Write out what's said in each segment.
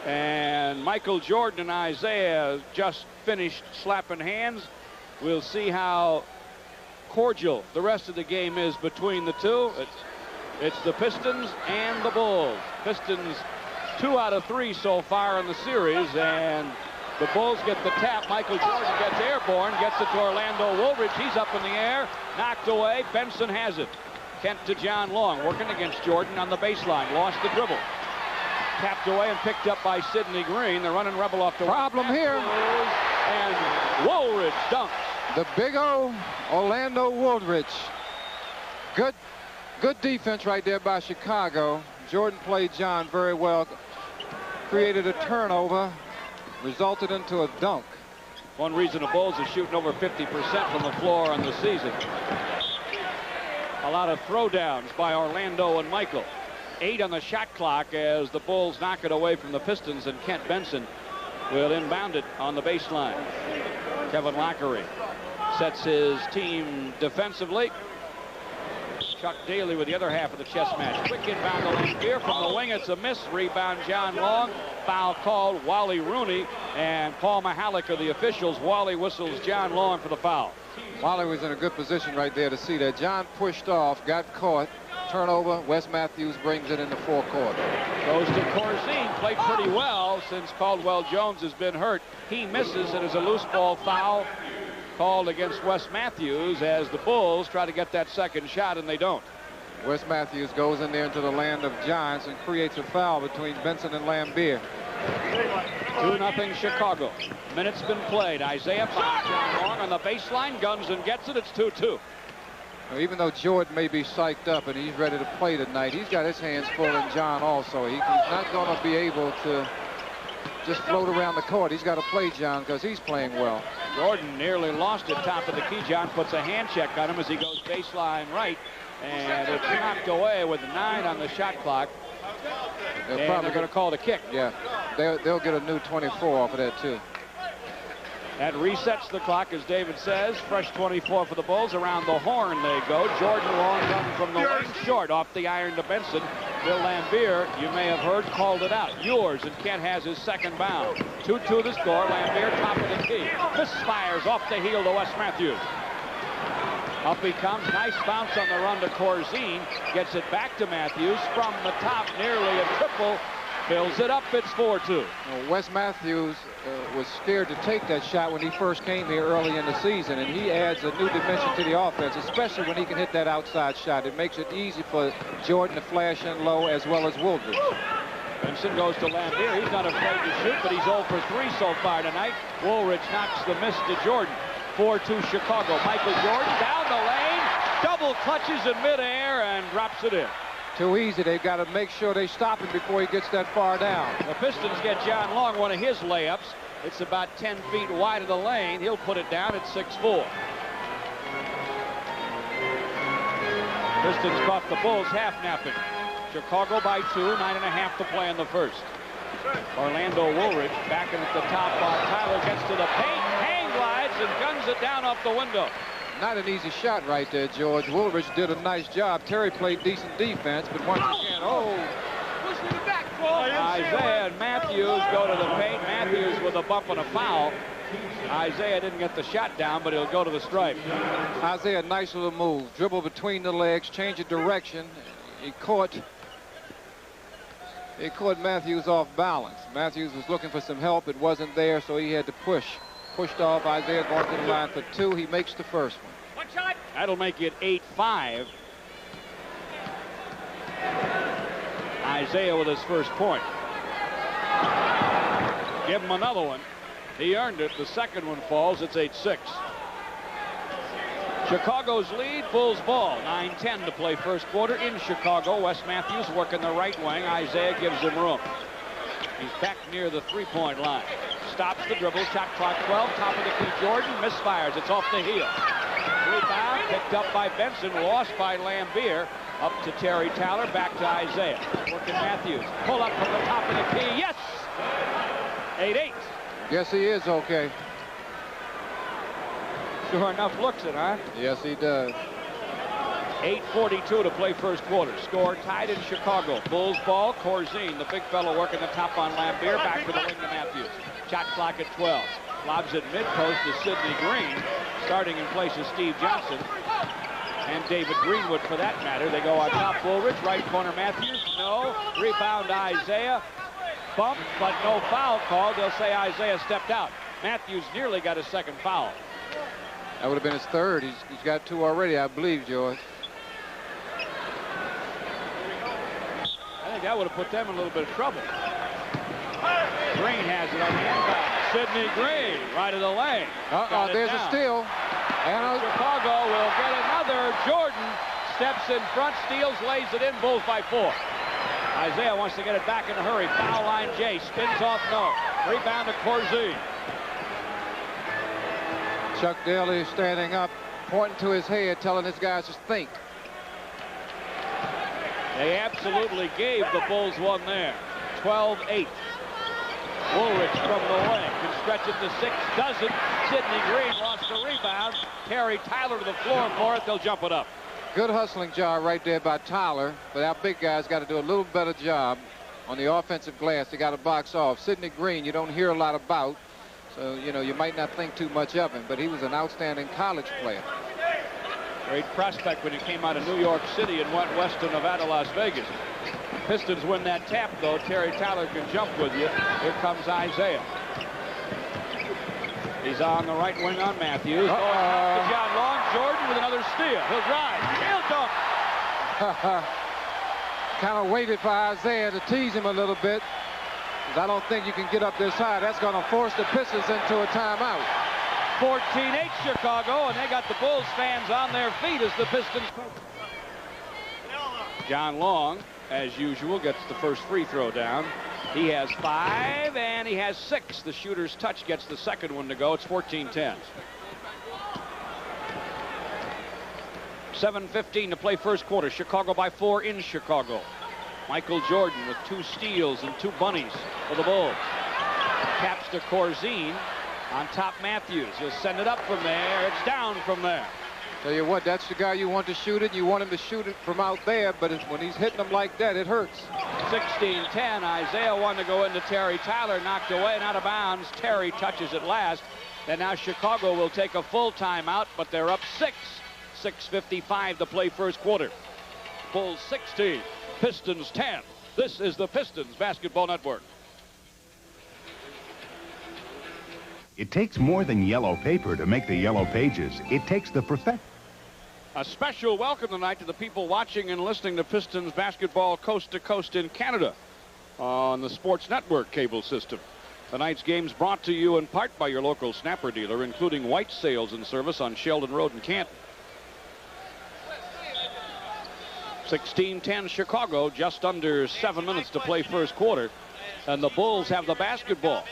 And Michael Jordan and Isiah just finished slapping hands. We'll see how cordial the rest of the game is between the two. It's the Pistons and the Bulls. Pistons 2 out of 3 so far in the series, and the Bulls get the tap. Michael Jordan gets airborne, gets it to Orlando Woolridge. He's up in the air, knocked away. Benson has it. Kent to John Long, working against Jordan on the baseline. Lost the dribble. Tapped away and picked up by Sidney Green. The running rebel off the problem here. And Woolridge dunks. The big O, Orlando Woolridge. Good defense right there by Chicago. Jordan played John very well. Created a turnover. Resulted into a dunk. One reason the Bulls are shooting over 50% from the floor on the season. A lot of throwdowns by Orlando and Michael. 8 on the shot clock as the Bulls knock it away from the Pistons, and Kent Benson will inbound it on the baseline. Kevin Lockery sets his team defensively. Chuck Daly with the other half of the chess match. Quick inbound to Laimbeer from the wing. It's a miss. Rebound John Long. Foul called. Wally Rooney and Paul Mahalik are the officials. Wally whistles John Long for the foul. Wally was in a good position right there to see that. John pushed off, got caught. Turnover. Wes Matthews brings it in the forecourt. Goes to Corzine. Played pretty well since Caldwell Jones has been hurt. He misses. It is a loose ball foul called against Wes Matthews as the Bulls try to get that second shot, and they don't. Wes Matthews goes in there into the land of giants and creates a foul between Benson and Laimbeer. 2-0 Chicago. Minutes been played. Isiah finds John Long on the baseline, guns and gets it. It's 2-2. Even though Jordan may be psyched up and he's ready to play tonight, he's got his hands full in John also. He's not going to be able to just float around the court. He's got to play John because he's playing well. Jordan nearly lost it top of the key. John puts a hand check on him as he goes baseline right, and it's knocked away with 9 on the shot clock. They're probably going to call the kick. Yeah, they'll get a new 24 off of that too. That resets the clock, as David says. Fresh 24 for the Bulls. Around the horn they go. Jordan long run from the lane, short off the iron to Benson. Bill Laimbeer, you may have heard, called it out. Yours, and Kent has his second bound. 2-2 the score. Laimbeer top of the key. Misfires off the heel to Wes Matthews. Up he comes. Nice bounce on the run to Corzine. Gets it back to Matthews from the top. Nearly a triple. Fills it up. It's 4-2. Well, Wes Matthews was scared to take that shot when he first came here early in the season, and he adds a new dimension to the offense, especially when he can hit that outside shot. It makes it easy for Jordan to flash in low as well as Woolridge. Benson goes to Laimbeer. He's not afraid to shoot, but he's 0 for 3 so far tonight. Woolridge knocks the miss to Jordan. 4-2 Chicago. Michael Jordan down the lane, double clutches in midair and drops it in. Too easy. They've got to make sure they stop him before he gets that far down. The Pistons get John Long, one of his layups. It's about 10 feet wide of the lane. He'll put it down at 6-4. Pistons caught the Bulls half napping. Chicago by 2, 9.5 to play in the first. Orlando Woolridge back at the top. Tyler gets to the paint, hang glides and guns it down off the window. Not an easy shot right there, George. Woolridge did a nice job. Terry played decent defense, but once again, Isiah and Matthews go to the paint. Matthews with a bump and a foul. Isiah didn't get the shot down, but he'll go to the stripe. Isiah, nice little move. Dribble between the legs, change of direction. He caught Matthews off balance. Matthews was looking for some help. It wasn't there, so he had to push. Pushed off. Isiah going to the line for 2. He makes the first one. That'll make it 8-5. Isiah with his first point. Give him another one. He earned it. The second one falls. It's 8-6. Chicago's lead, Bulls ball. 9-10 to play first quarter in Chicago. Wes Matthews working the right wing. Isiah gives him room. He's back near the three-point line. Stops the dribble. Shot clock 12. Top of the key. Jordan misfires. It's off the heel. Rebound picked up by Benson. Lost by Laimbeer. Up to Terry Tyler. Back to Isiah. Working Matthews. Pull up from the top of the key. Yes! 8-8. Yes, he is okay. Sure enough looks it, huh? Yes, he does. 8:42 to play first quarter. Score tied in Chicago. Bulls ball. Corzine, the big fellow working the top on Laimbeer. Back to the wing to Matthews. Shot clock at 12. Lobs it mid-post to Sidney Green. Starting in place of Steve Johnson. And David Greenwood, for that matter. They go on top. Woolridge, right corner Matthews. No. Rebound Isiah. Bump, but no foul called. They'll say Isiah stepped out. Matthews nearly got his second foul. That would have been his third. He's got 2 already, I believe, George. I think that would have put them in a little bit of trouble. Green has it on the inbound. Sidney Green, right of the lane. There's a steal. And Chicago will get another. Jordan steps in front, steals, lays it in. Bulls by 4. Isiah wants to get it back in a hurry. Foul line, Jay. Spins off, no. Rebound to Corzine. Chuck Daly standing up, pointing to his head, telling his guys to think. They absolutely gave the Bulls one there. 12-8. Woolridge from the wing. Can stretch it to 6. Doesn't. Sidney Green lost the rebound. Terry Tyler to the floor for it. They'll jump it up. Good hustling job right there by Tyler, but our big guy's got to do a little better job on the offensive glass. They got to box off. Sidney Green, you don't hear a lot about, so you might not think too much of him, but he was an outstanding college player. Great prospect when he came out of New York City and went west to Nevada, Las Vegas. Pistons win that tap, though. Terry Tyler can jump with you. Here comes Isiah. He's on the right wing on Matthews. John Long. Jordan with another steal. He'll drive. He'll dunk. Kind of waited for Isiah to tease him a little bit, because I don't think you can get up this high. That's going to force the Pistons into a timeout. 14-8 Chicago, and they got the Bulls fans on their feet as the Pistons. John Long, as usual, gets the first free throw down. He has 5, and he has 6. The shooter's touch gets the second one to go. It's 14-10. 7:15 to play first quarter. Chicago by 4 in Chicago. Michael Jordan with 2 steals and 2 bunnies for the Bulls. Caps to Corzine. On top, Matthews. He'll send it up from there. It's down from there. Tell you what, that's the guy you want to shoot it. You want him to shoot it from out there, but when he's hitting them like that, it hurts. 16-10. Isiah wanted to go into Terry Tyler. Knocked away and out of bounds. Terry touches it last. And now Chicago will take a full timeout, but they're up 6. 6:55 to play first quarter. Bulls 16. Pistons 10. This is the Pistons Basketball Network. It takes more than yellow paper to make the yellow pages. It takes the perfect. A special welcome tonight to the people watching and listening to Pistons basketball coast to coast in Canada on the Sports Network cable system. Tonight's game's brought to you in part by your local Snapper dealer, including White Sales and Service on Sheldon Road in Canton. 16-10 Chicago, just under 7 minutes to play first quarter, and the Bulls have the basketball.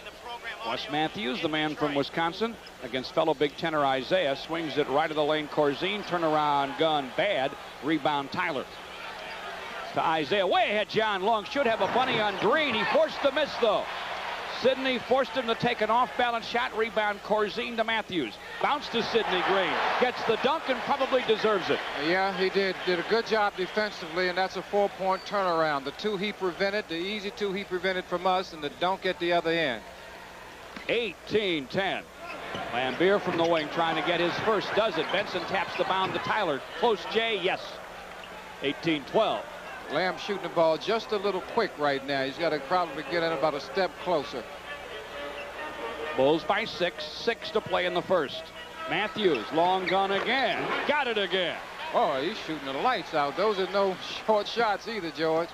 Wes Matthews, the man from Wisconsin, against fellow Big Tenor Isiah, swings it right of the lane. Corzine, turnaround gun, bad. Rebound Tyler. To Isiah, way ahead. John Long should have a bunny on Green. He forced the miss, though. Sidney forced him to take an off-balance shot. Rebound Corzine to Matthews. Bounce to Sidney Green. Gets the dunk and probably deserves it. Yeah, he did a good job defensively, and that's a 4-point turnaround. The 2 he prevented, the easy 2 he prevented from us, and the dunk at the other end. 18-10. Laimbeer from the wing trying to get his first. Does it. Benson taps the bound to Tyler. Close, Jay. Yes. 18-12. Lamb shooting the ball just a little quick right now. He's got to probably get in about a step closer. Bulls by 6. 6 to play in the first. Matthews, long gun again. Got it again. Oh, he's shooting the lights out. Those are no short shots either, George.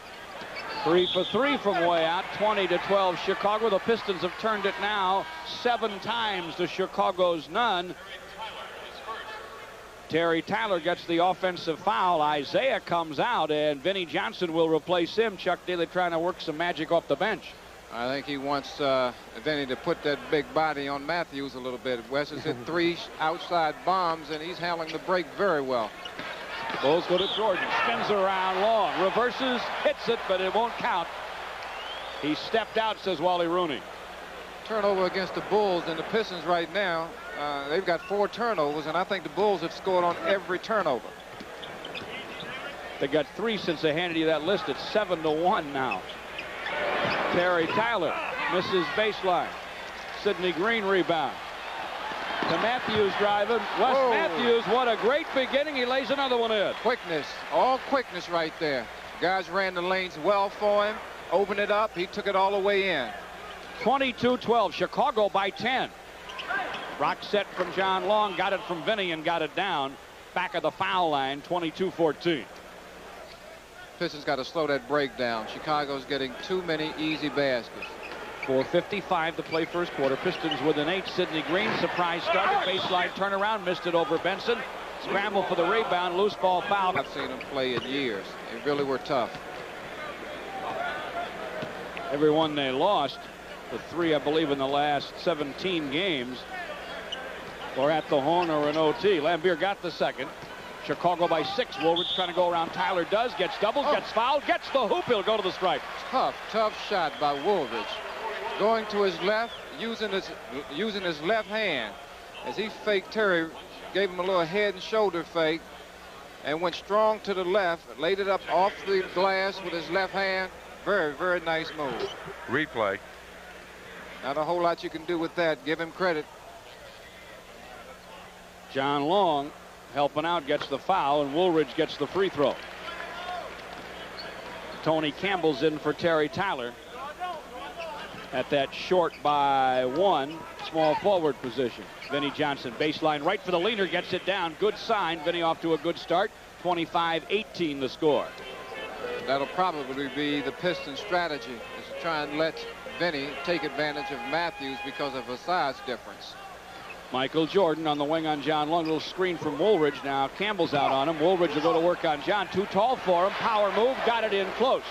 3 for 3 from way out. 20-12 Chicago. The Pistons have turned it now 7 times to Chicago's none. Terry Tyler gets the offensive foul. Isiah comes out, and Vinnie Johnson will replace him. Chuck Daly trying to work some magic off the bench. I think he wants Vinnie to put that big body on Matthews a little bit. Wes has hit 3 outside bombs, and he's handling the break very well. Bulls go to Jordan. Spins around Long. Reverses. Hits it, but it won't count. He stepped out, says Wally Rooney. Turnover against the Bulls, and the Pistons right now, they've got 4 turnovers, and I think the Bulls have scored on every turnover. They got 3 since they handed you that list. It's 7-1 now. Terry Tyler misses baseline. Sidney Green rebound. To Matthews driving. Wes Matthews, what a great beginning. He lays another one in. Quickness, all quickness right there. Guys ran the lanes well for him. Opened it up. He took it all the way in. 22-12. Chicago by 10. Rock set from John Long. Got it from Vinnie and got it down. Back of the foul line. 22-14. Pistons got to slow that break down. Chicago's getting too many easy baskets. 4:55 to play first quarter. Pistons within 8. Sidney Green, surprise started. Baseline turnaround. Missed it over Benson. Scramble for the rebound. Loose ball foul. I've seen them play in years. They really were tough. Everyone they lost, the 3, I believe, in the last 17 games, or at the horn or an OT. Laimbeer got the second. Chicago by 6. Woolridge trying to go around. Tyler does. Gets doubles. Gets fouled. Gets the hoop. He'll go to the stripe. Tough shot by Woolridge. Going to his left, using his left hand. As he faked Terry, gave him a little head and shoulder fake, and went strong to the left, laid it up off the glass with his left hand. Very, very nice move. Replay. Not a whole lot you can do with that. Give him credit. John Long helping out, gets the foul, and Woolridge gets the free throw. Tony Campbell's in for Terry Tyler at that short by 1 small forward position. Vinnie Johnson baseline right for the leaner, gets it down. Good sign. Vinnie off to a good start. 25-18 the score. That'll probably be the Pistons' strategy, is to try and let Vinnie take advantage of Matthews because of a size difference. Michael Jordan on the wing on John Long. Little screen from Woolridge. Now Campbell's out on him. Woolridge will go to work on John. Too tall for him. Power move. Got it in close.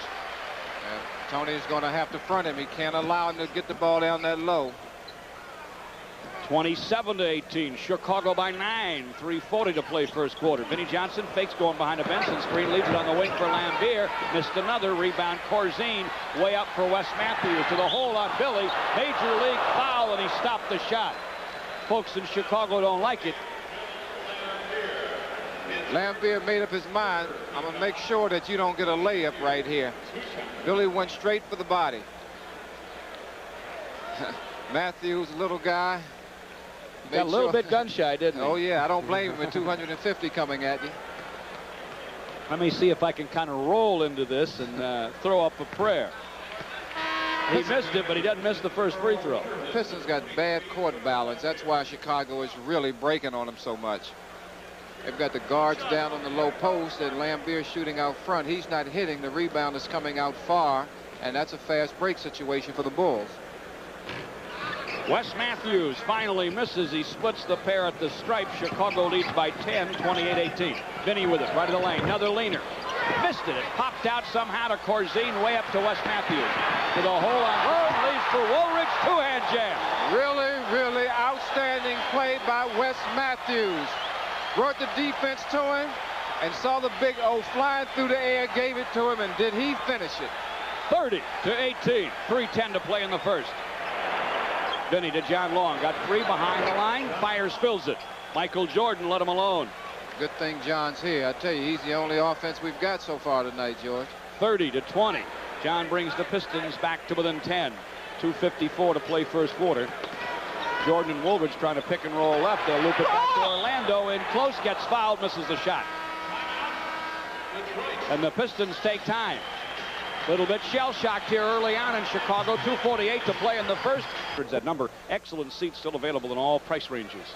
And Tony's going to have to front him. He can't allow him to get the ball down that low. 27-18. Chicago by 9. 3:40 to play first quarter. Vinnie Johnson fakes going behind a Benson screen. Leaves it on the wing for Laimbeer. Missed another rebound. Corzine way up for Wes Matthews. To the hole on Billy. Major league foul, and he stopped the shot. Folks in Chicago don't like it. Laimbeer made up his mind. I'm going to make sure that you don't get a layup right here. Billy went straight for the body. Matthews, little guy. Got a little bit gun shy, didn't he? Oh, yeah. I don't blame him with 250 coming at you. Let me see if I can kind of roll into this and throw up a prayer. He missed it, but he doesn't miss the first free throw. The Pistons got bad court balance. That's why Chicago is really breaking on them so much. They've got the guards down on the low post, and Laimbeer shooting out front. He's not hitting. The rebound is coming out far, and that's a fast break situation for the Bulls. Wes Matthews finally misses. He splits the pair at the stripe. Chicago leads by 10, 28-18. Vinnie with it, right of the lane. Another leaner. Missed it. It popped out somehow to Corzine, way up to Wes Matthews. To the hole on Road, leads for Woolridge. Two-hand jam. Really, really outstanding play by Wes Matthews. Brought the defense to him and saw the big O flying through the air, gave it to him, and did he finish it? 30-18. 3:10 to play in the first. Vinnie to John Long. Got 3 behind the line. Fires, fills it. Michael Jordan let him alone. Good thing John's here. I tell you, he's the only offense we've got so far tonight, George. 30-20. John brings the Pistons back to within 10. 2:54 to play first quarter. Jordan and Woolridge trying to pick and roll left. They'll loop it back to Orlando. In close, gets fouled, misses the shot. And the Pistons take time. Little bit shell-shocked here early on in Chicago. 2:48 to play in the first. That number. Excellent seats still available in all price ranges.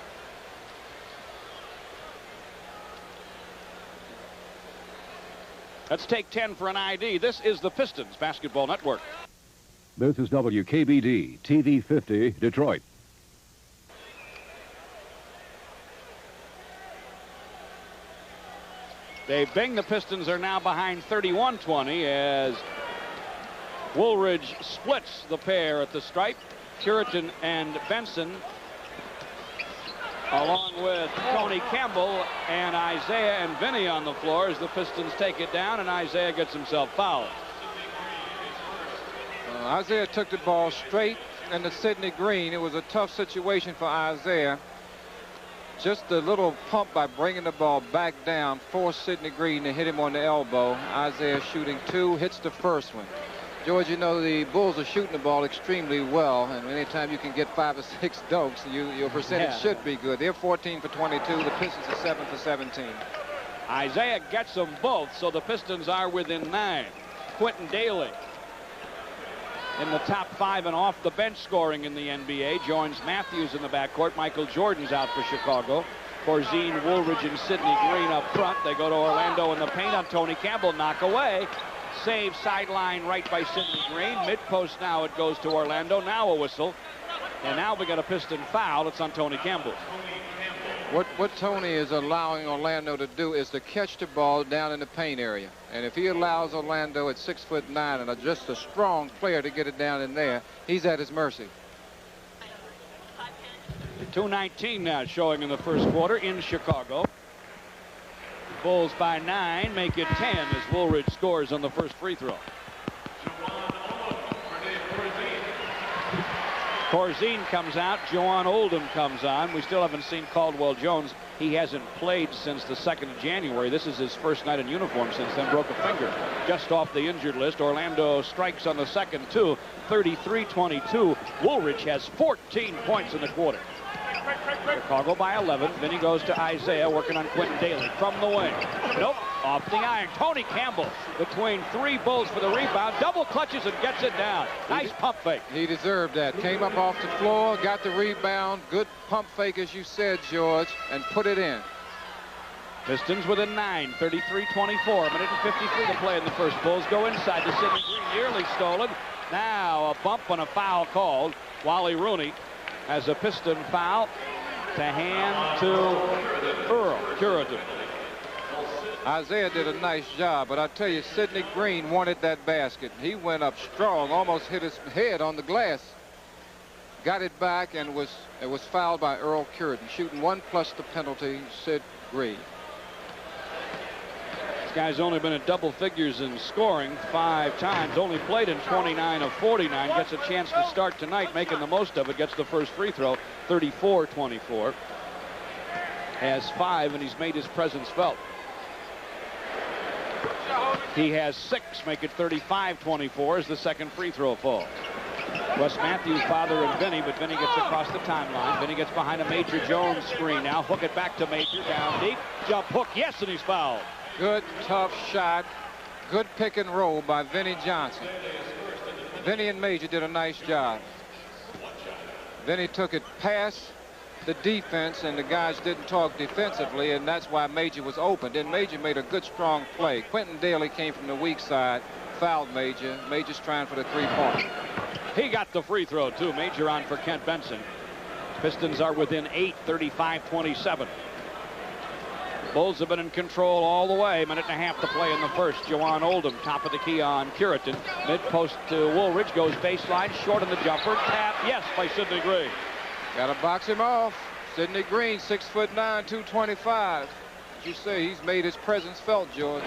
Let's take 10 for an ID. This is the Pistons Basketball Network. This is WKBD TV 50 Detroit. Dave Bing, the Pistons are now behind 31-20 as Woolridge splits the pair at the stripe. Curitan and Benson, along with Tony Campbell and Isiah and Vinnie on the floor as the Pistons take it down, and Isiah gets himself fouled. Isiah took the ball straight into Sidney Green. It was a tough situation for Isiah. Just a little pump by bringing the ball back down, forced Sidney Green to hit him on the elbow. Isiah shooting 2, hits the first one. George, you know, the Bulls are shooting the ball extremely well, and anytime you can get 5 or 6 dunks, your percentage should be good. They're 14 for 22. The Pistons are 7 for 17. Isiah gets them both, so the Pistons are within 9. Quentin Daly in the top 5 and off the bench scoring in the NBA. Joins Matthews in the backcourt. Michael Jordan's out for Chicago. Corzine, Woolridge, and Sidney Green up front. They go to Orlando in the paint on Tony Campbell. Knock away. Save sideline right by Sidney Green. Mid-post now it goes to Orlando. Now a whistle. And now we got a Piston foul. It's on Tony Campbell. What Tony is allowing Orlando to do is to catch the ball down in the paint area. And if he allows Orlando at 6'9" and just a strong player to get it down in there, he's at his mercy. 2:19 now showing in the first quarter in Chicago. Bulls by 9, make it 10 as Woolridge scores on the first free throw. Corzine comes out. Joan Oldham comes on. We still haven't seen Caldwell Jones. He hasn't played since the 2nd of January. This is his first night in uniform since then. Broke a finger just off the injured list. Orlando strikes on the second, too. 33-22. Woolridge has 14 points in the quarter. Chicago by 11. Vinnie goes to Isiah, working on Quentin Daly from the wing. Nope, off the iron. Tony Campbell between 3 Bulls for the rebound. Double clutches and gets it down. Nice pump fake. He deserved that. Came up off the floor, got the rebound. Good pump fake, as you said, George, and put it in. Pistons within 9, 33-24. A minute and 53 to play in the first. Bulls go inside to Sidney Green, nearly stolen. Now a bump and a foul called. Wally Rooney has a Piston foul to hand to Earl Curitan. Isiah did a nice job, but I tell you, Sidney Green wanted that basket. He went up strong, almost hit his head on the glass. Got it back, and it was fouled by Earl Curitan, shooting 1 plus the penalty, Sid Green. This guy's only been in double figures in scoring 5 times, only played in 29 of 49, gets a chance to start tonight, making the most of it, gets the first free throw, 34-24. Has 5, and he's made his presence felt. He has 6, make it 35-24 as the second free throw falls. Wes Matthews bothering Vinnie, but Vinnie gets across the timeline. Vinnie gets behind a Major Jones screen now. Hook it back to Major, down deep. Jump hook, yes, and he's fouled. Good, tough shot. Good pick and roll by Vinnie Johnson. Vinnie and Major did a nice job. Vinnie took it past the defense, and the guys didn't talk defensively, and that's why Major was open. Then Major made a good, strong play. Quentin Daly came from the weak side, fouled Major. Major's trying for the 3-point. He got the free throw, too. Major on for Kent Benson. Pistons are within 8, 35-27. Bulls have been in control all the way. Minute and a half to play in the first. Joan Oldham, top of the key on Curitan. Mid-post to Woolridge, goes baseline, short on the jumper. Tap, yes, by Sidney Green. Got to box him off. Sidney Green, 6'9", 225. As you say, he's made his presence felt, George.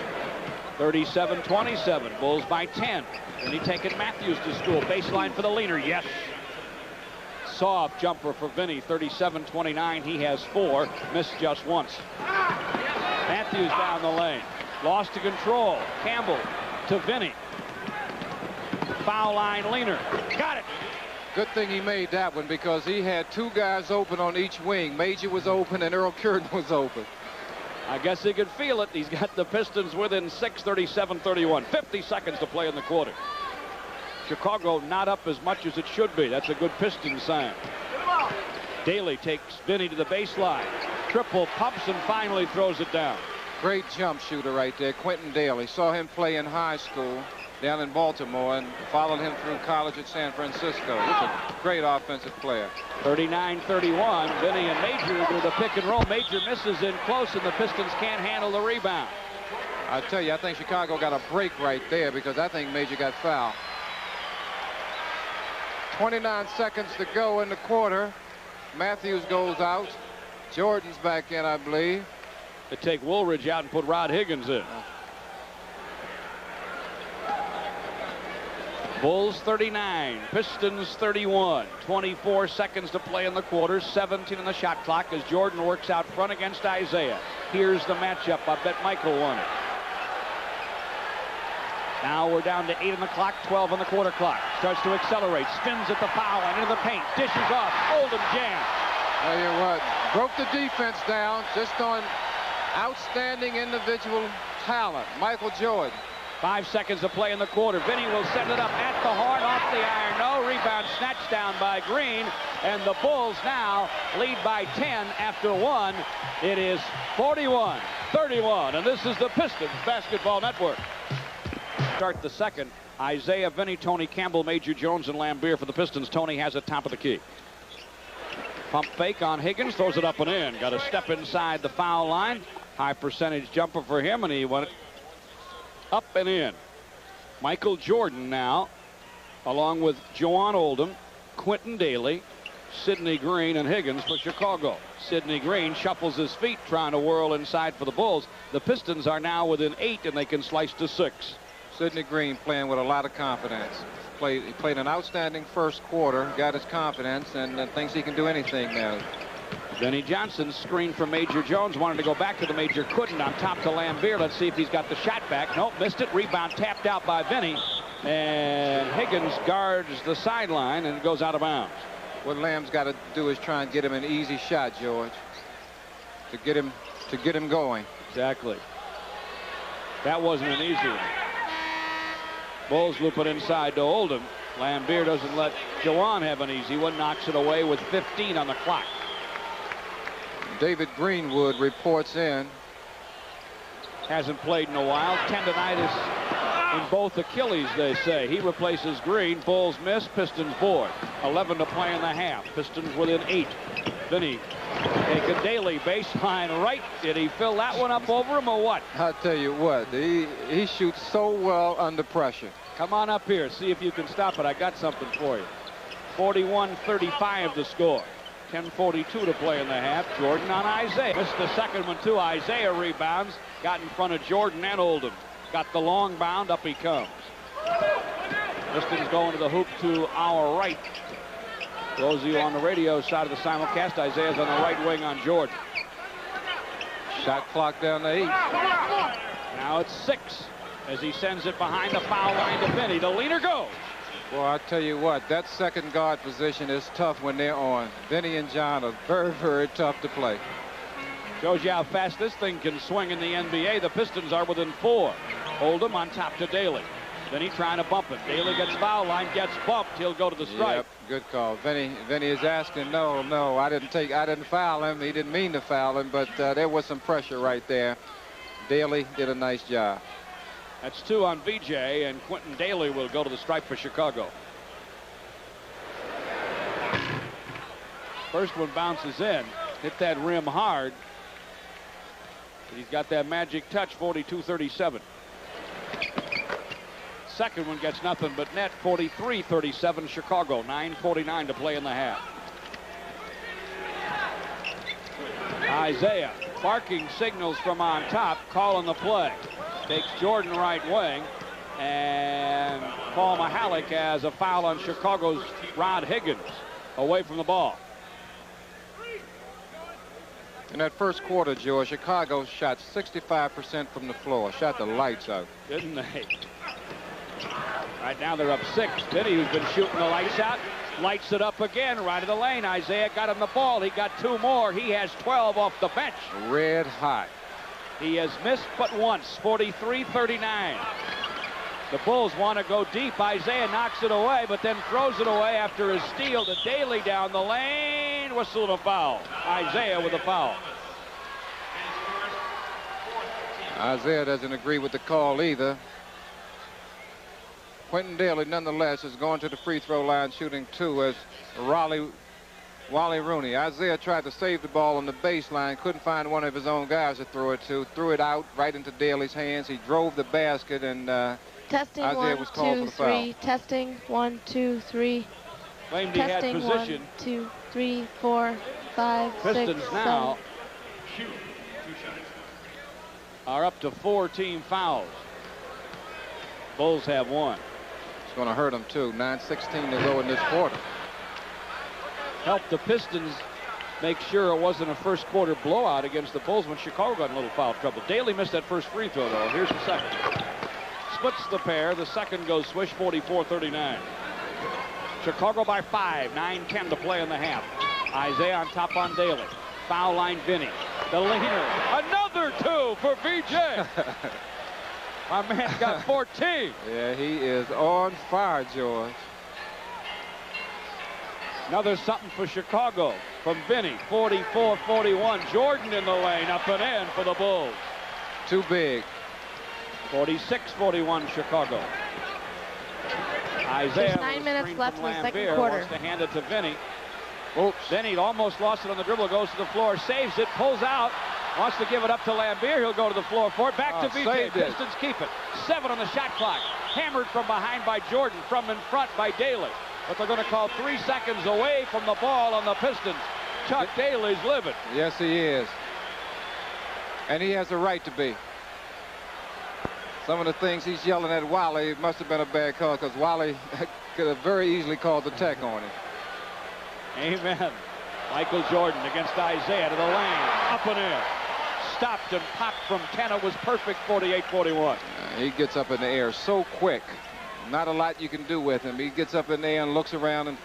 37-27. Bulls by 10. And he taking Matthews to school. Baseline for the leaner. Yes. Soft jumper for Vinnie. 37-29. He has 4. Missed just once. Matthews down the lane. Lost to control. Campbell to Vinnie. Foul line leaner. Got it. Good thing he made that one, because he had 2 guys open on each wing. Major was open and Earl Curitan was open. I guess he could feel it. He's got the Pistons within 6, 37-31. 50 seconds to play in the quarter. Chicago not up as much as it should be. That's a good Pistons sign. Daly takes Vinnie to the baseline. Triple pumps and finally throws it down. Great jump shooter right there, Quentin Daly. Saw him play in high school down in Baltimore and followed him through college at San Francisco. He's a great offensive player. 39-31. Vinnie and Major do the pick and roll. Major misses in close, and the Pistons can't handle the rebound. I tell you, I think Chicago got a break right there, because I think Major got fouled. 29 seconds to go in the quarter. Matthews goes out. Jordan's back in, I believe. They take Woolridge out and put Rod Higgins in. Bulls 39, Pistons 31. 24 seconds to play in the quarter, 17 on the shot clock as Jordan works out front against Isiah. Here's the matchup. I bet Michael won it. Now we're down to 8 on the clock, 12 on the quarter clock. Starts to accelerate, spins at the foul line, into the paint, dishes off, Oldham jam. Tell you what, broke the defense down just on outstanding individual talent. Michael Jordan. 5 seconds to play in the quarter. Vinnie will send it up at the horn, off the iron. No rebound, snatched down by Green. And the Bulls now lead by 10 after 1. It is 41-31. And this is the Pistons Basketball Network. Start the second. Isiah, Vinnie, Tony Campbell, Major Jones, and Laimbeer for the Pistons. Tony has it top of the key. Pump fake on Higgins, throws it up and in. Got a step inside the foul line. High percentage jumper for him, and he went up and in. Michael Jordan now, along with Joan Oldham, Quentin Daly, Sidney Green, and Higgins for Chicago. Sidney Green shuffles his feet trying to whirl inside for the Bulls. The Pistons are now within 8, and they can slice to 6. Sidney Green playing with a lot of confidence. He played an outstanding first quarter, got his confidence, and thinks he can do anything now. Vinnie Johnson screen from Major Jones, wanted to go back to the Major, couldn't. On top to Laimbeer. Let's see if he's got the shot back. Nope, missed it. Rebound tapped out by Vinnie, and Higgins guards the sideline and goes out of bounds. What Lamb's got to do is try and get him an easy shot, George, to get him going. Exactly. That wasn't an easy one. Bulls loop it inside to Oldham. Laimbeer doesn't let Joan have an easy one, knocks it away with 15 on the clock. David Greenwood reports in. Hasn't played in a while. Tendonitis in both Achilles, they say. He replaces Green. Bulls miss. Pistons board. 11 to play in the half. Pistons within 8. Vinnie taking Daly baseline right. Did he fill that one up over him or what? I'll tell you what, he shoots so well under pressure. Come on up here. See if you can stop it. I got something for you. 41-35 to score. 10:42 to play in the half. Jordan on Isiah. Missed the second one too. Isiah rebounds. Got in front of Jordan and Oldham. Got the long bound. Up he comes. Pistons going to the hoop to our right. Those of you on the radio side of the simulcast, Isiah's on the right wing on Jordan. Shot clock down to 8. Now it's 6 as he sends it behind the foul line to Vinnie. The leader goes. Well, I tell you what, that second guard position is tough when they're on. Vinnie and John are very, very tough to play. Shows you how fast this thing can swing in the NBA. The Pistons are within 4. Oldham on top to Daly. Vinnie trying to bump it. Daly gets foul line, gets bumped. He'll go to the stripe. Yep, good call. Vinnie is asking, no, I didn't foul him. He didn't mean to foul him, but there was some pressure right there. Daly did a nice job. That's 2 on VJ, and Quentin Daly will go to the stripe for Chicago. First one bounces in. Hit that rim hard. He's got that magic touch, 42-37. Second one gets nothing but net, 43-37 Chicago. 9:49 to play in the half. Isiah barking signals from on top, calling the play. Takes Jordan right wing, and Paul Mahalik has a foul on Chicago's Rod Higgins away from the ball. In that first quarter, George, Chicago shot 65% from the floor. Shot the lights out. Didn't they? Right now they're up 6. Vinnie, who's been shooting the lights out, lights it up again right of the lane. Isiah got him the ball. He got 2 more. He has 12 off the bench. Red hot. He has missed but once. 43-39. The Bulls want to go deep. Isiah knocks it away, but then throws it away after his steal to Daly down the lane. Whistle and a foul. Isiah with a foul. Isiah doesn't agree with the call either. Quentin Daly, nonetheless, is going to the free throw line shooting 2 as Wally Rooney. Isiah tried to save the ball on the baseline, couldn't find one of his own guys to throw it to, threw it out right into Daly's hands. He drove the basket, and testing, Isiah 1, was called 2, for the foul. 3. Testing, 1, 2, 3. Claimed he had Testing, position. 1, 2, 3, 4, 5, 6, Pistons 7. now are up to 4 team fouls. Bulls have 1. It's going to hurt them, too. 9:16 to go in this quarter. Helped the Pistons make sure it wasn't a first quarter blowout against the Bulls when Chicago got in a little foul trouble. Daly missed that first free throw, though. Here's the second. Splits the pair. The second goes swish, 44-39. Chicago by 5, 9:10 to play in the half. Isiah on top on Daly. Foul line, Vinnie. The leaner. Another 2 for VJ. My man got 14. Yeah, he is on fire, George. Another something for Chicago from Vinnie. 44-41. Jordan in the lane, up and in for the Bulls. Too big. 46-41 Chicago. Isiah, There's 9 minutes left in the second quarter. Wants to hand it to Vinnie. Oops. Vinnie almost lost it on the dribble, goes to the floor, saves it, pulls out, wants to give it up to Laimbeer. He'll go to the floor for it. Back to VJ. Pistons keep it. 7 on the shot clock. Hammered from behind by Jordan, from in front by Daly. But they're going to call 3 seconds away from the ball on the Pistons. Chuck Daly's livid. Yes, he is. And he has a right to be. Some of the things he's yelling at Wally must have been a bad call, because Wally could have very easily called the tech on him. Amen. Michael Jordan against Isiah to the lane. Up and in. Stopped and popped from 10. It was perfect, 48-41. He gets up in the air so quick. Not a lot you can do with him. He gets up in the air and looks around and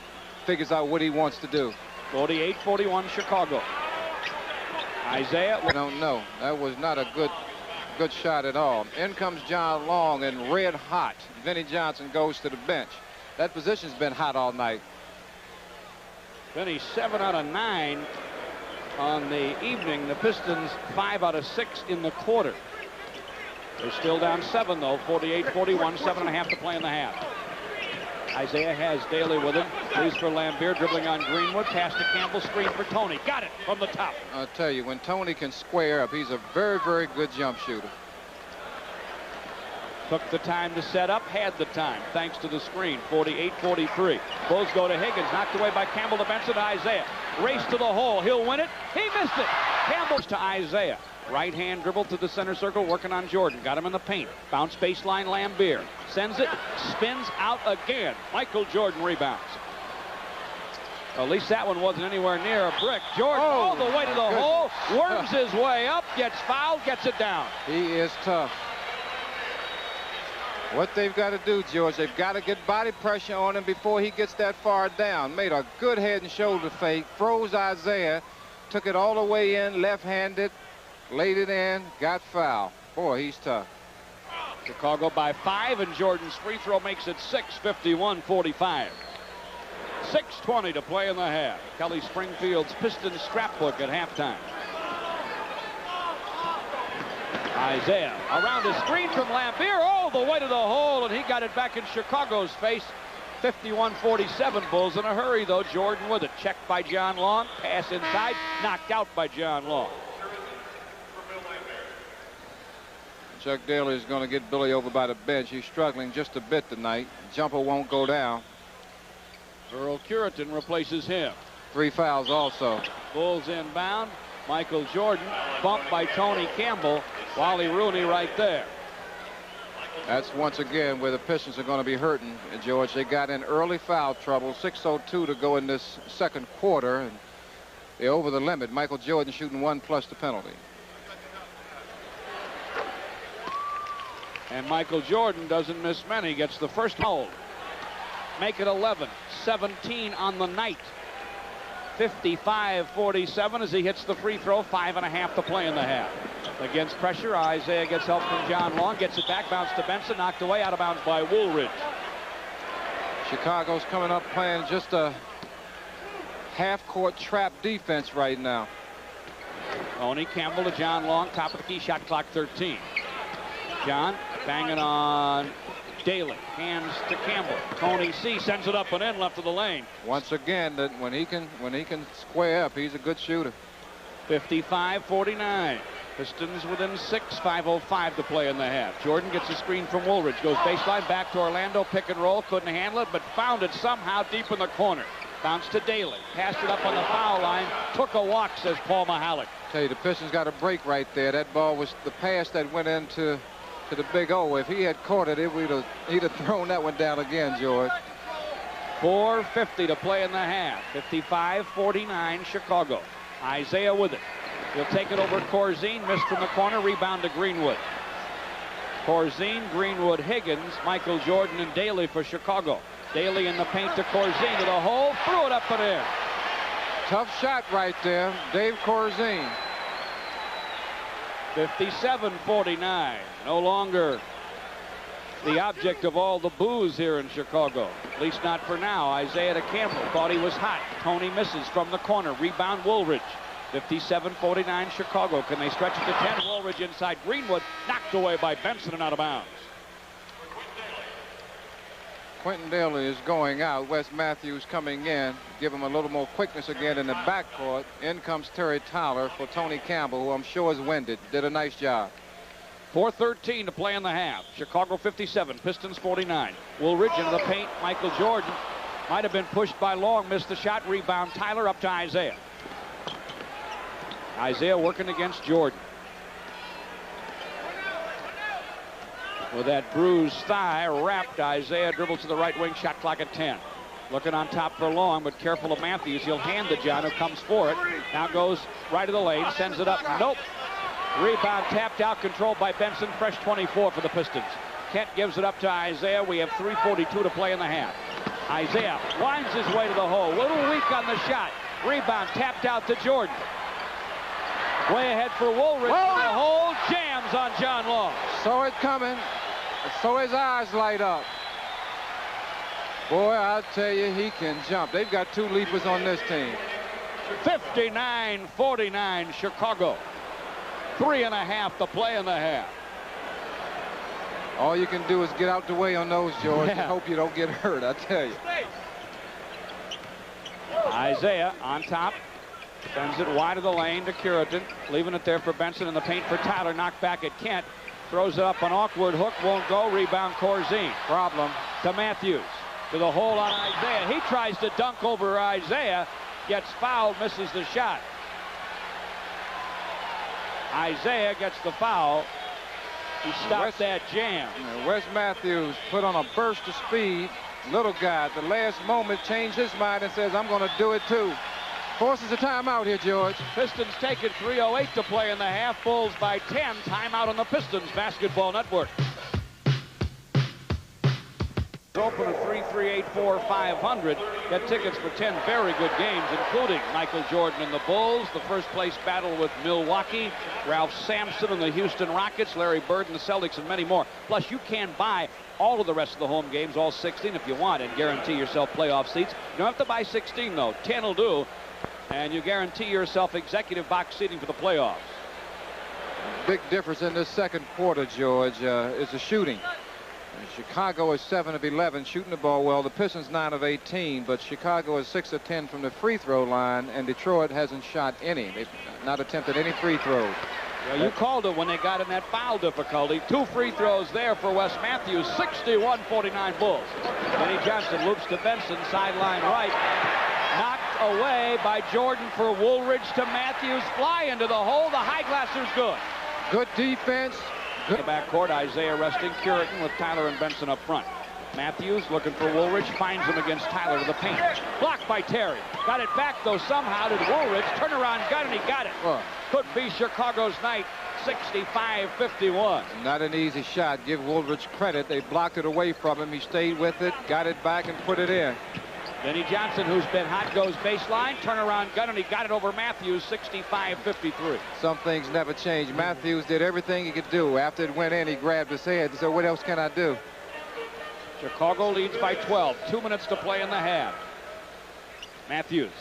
figures out what he wants to do. 48-41 Chicago. Isiah. I don't know. That was not a good shot at all. In comes John Long and red hot. Vinnie Johnson goes to the bench. That position's been hot all night. Vinnie 7 out of 9 on the evening. The Pistons 5 out of 6 in the quarter. They're still down 7 though. 48-41. 7.5 to play in the half. Isiah has Daly with him. Leaves for Laimbeer, dribbling on Greenwood. Pass to Campbell. Screen for Tony. Got it from the top. I'll tell you, when Tony can square up, he's a very, very good jump shooter. Took the time to set up, had the time, thanks to the screen. 48-43. Bulls go to Higgins, knocked away by Campbell to Benson to Isiah. Race to the hole, he'll win it. He missed it. Campbell's to Isiah. Right hand dribble to the center circle, working on Jordan. Got him in the paint. Bounce baseline, Laimbeer. Sends it, spins out again. Michael Jordan rebounds. At least that one wasn't anywhere near a brick. Jordan all the way to the hole, worms his way up, gets fouled, gets it down. He is tough. What they've got to do, George, they've got to get body pressure on him before he gets that far down. Made a good head and shoulder fake, froze Isiah, took it all the way in, left-handed, laid it in, got fouled. Boy, he's tough. Chicago by 5, and Jordan's free throw makes it 6, 51-45. 6:20 to play in the half. Kelly Springfield's Pistons scrapbook at halftime. Isiah around the screen from Laimbeer all the way to the hole, and he got it back in Chicago's face. 51-47. Bulls in a hurry, though. Jordan with it. Checked by John Long. Pass inside. Knocked out by John Long. Chuck Daly is going to get Billy over by the bench. He's struggling just a bit tonight. Jumper won't go down. Earl Curitan replaces him. 3 fouls also. Bulls inbound. Michael Jordan bumped by Tony Campbell. Wally Rooney right there. That's once again where the Pistons are going to be hurting, George. They got in early foul trouble. 6:02 to go in this second quarter, and they're over the limit. Michael Jordan shooting 1 plus the penalty. And Michael Jordan doesn't miss many. Gets the first hold. Make it 11. 17 on the night. 55-47 as he hits the free throw. 5.5 to play in the half. Against pressure, Isiah gets help from John Long. Gets it back. Bounce to Benson. Knocked away. Out of bounds by Woolridge. Chicago's coming up playing just a half-court trap defense right now. Tony Campbell to John Long. Top of the key. Shot clock 13. John banging on Daly. Hands to Campbell. Tony C sends it up and in left of the lane. Once again, that when he can square up, he's a good shooter. 55-49. Pistons within 6. 5:05 to play in the half. Jordan gets a screen from Woolridge. Goes baseline back to Orlando. Pick and roll. Couldn't handle it, but found it somehow deep in the corner. Bounce to Daly. Passed it up on the foul line. Took a walk, says Paul Mahalik. Tell you, the Pistons got a break right there. That ball was the pass that went into to the big O. If he had caught it, he'd have thrown that one down again, George. 4:50 to play in the half. 55-49 Chicago. Isiah with it. He'll take it over Corzine. Missed from the corner. Rebound to Greenwood. Corzine, Greenwood, Higgins, Michael Jordan, and Daly for Chicago. Daly in the paint to Corzine to the hole. Threw it up and in. Tough shot right there. Dave Corzine. 57-49. No longer the object of all the boos here in Chicago. At least not for now. Isiah to Campbell. Thought he was hot. Tony misses from the corner. Rebound Woolridge. 57-49 Chicago. Can they stretch it to 10? Woolridge inside Greenwood. Knocked away by Benson and out of bounds. Quentin Daly is going out. Wes Matthews coming in. Give him a little more quickness again in the backcourt. In comes Terry Tyler for Tony Campbell, who I'm sure is winded. Did a nice job. 4:13 to play in the half. Chicago 57, Pistons 49. Woolridge into the paint. Michael Jordan might have been pushed by Long. Missed the shot. Rebound Tyler up to Isiah. Isiah working against Jordan. With that bruised thigh wrapped, Isiah dribbles to the right wing. Shot clock at 10. Looking on top for Long, but careful of Matthews. He'll hand to John, who comes for it. Now goes right of the lane. Sends it up. Nope. Rebound tapped out. Controlled by Benson. Fresh 24 for the Pistons. Kent gives it up to Isiah. We have 3:42 to play in the half. Isiah winds his way to the hole. Little weak on the shot. Rebound tapped out to Jordan. Way ahead for Woolridge. The hole jams on John Long. Saw it coming. So his eyes light up. Boy, I'll tell you, he can jump. They've got two leapers on this team. 59-49 Chicago. 3.5 to play in the half. All you can do is get out the way on those, George, and hope you don't get hurt, I tell you. Isiah on top. Sends it wide of the lane to Curitan. Leaving it there for Benson in the paint for Tyler. Knocked back at Kent. Throws it up an awkward hook. Won't go. Rebound Corzine. Problem. To Matthews. To the hole on Isiah. He tries to dunk over Isiah. Gets fouled. Misses the shot. Isiah gets the foul. He stopped that jam. Wes Matthews put on a burst of speed. Little guy at the last moment changed his mind and says, I'm going to do it too. Forces a timeout here, George. Pistons take it. 3:08 to play in the half. Bulls by 10. Timeout on the Pistons Basketball Network. Open at 3384500. Get tickets for 10 very good games, including Michael Jordan and the Bulls, the first place battle with Milwaukee, Ralph Sampson and the Houston Rockets, Larry Bird and the Celtics, and many more. Plus, you can buy all of the rest of the home games, all 16 if you want, and guarantee yourself playoff seats. You don't have to buy 16, though. 10 will do, and you guarantee yourself executive box seating for the playoffs. Big difference in this second quarter, George, is the shooting. Chicago is 7 of 11 shooting the ball well. The Pistons 9 of 18, but Chicago is 6 of 10 from the free throw line, and Detroit hasn't shot any. They've not attempted any free throws. Well, you called it when they got in that foul difficulty. 2 free throws there for Wes Matthews. 61-49 Bulls. Vinnie Johnson loops to Benson, sideline right. Knocked away by Jordan for Woolridge to Matthews. Fly into the hole. The high glasser's good. Good defense. In the backcourt, Isiah resting Curitan with Tyler and Benson up front. Matthews looking for Woolridge, finds him against Tyler to the paint. Blocked by Terry. Got it back, though, somehow to Woolridge. Turnaround gun, and he got it. Could be Chicago's night. 65-51. Not an easy shot. Give Woolridge credit. They blocked it away from him. He stayed with it, got it back, and put it in. Vinnie Johnson, who's been hot, goes baseline. Turnaround gun, and he got it over Matthews. 65-53. Some things never change. Matthews did everything he could do. After it went in, he grabbed his head and said, what else can I do? Chicago leads by 12. 2 minutes to play in the half. Matthews.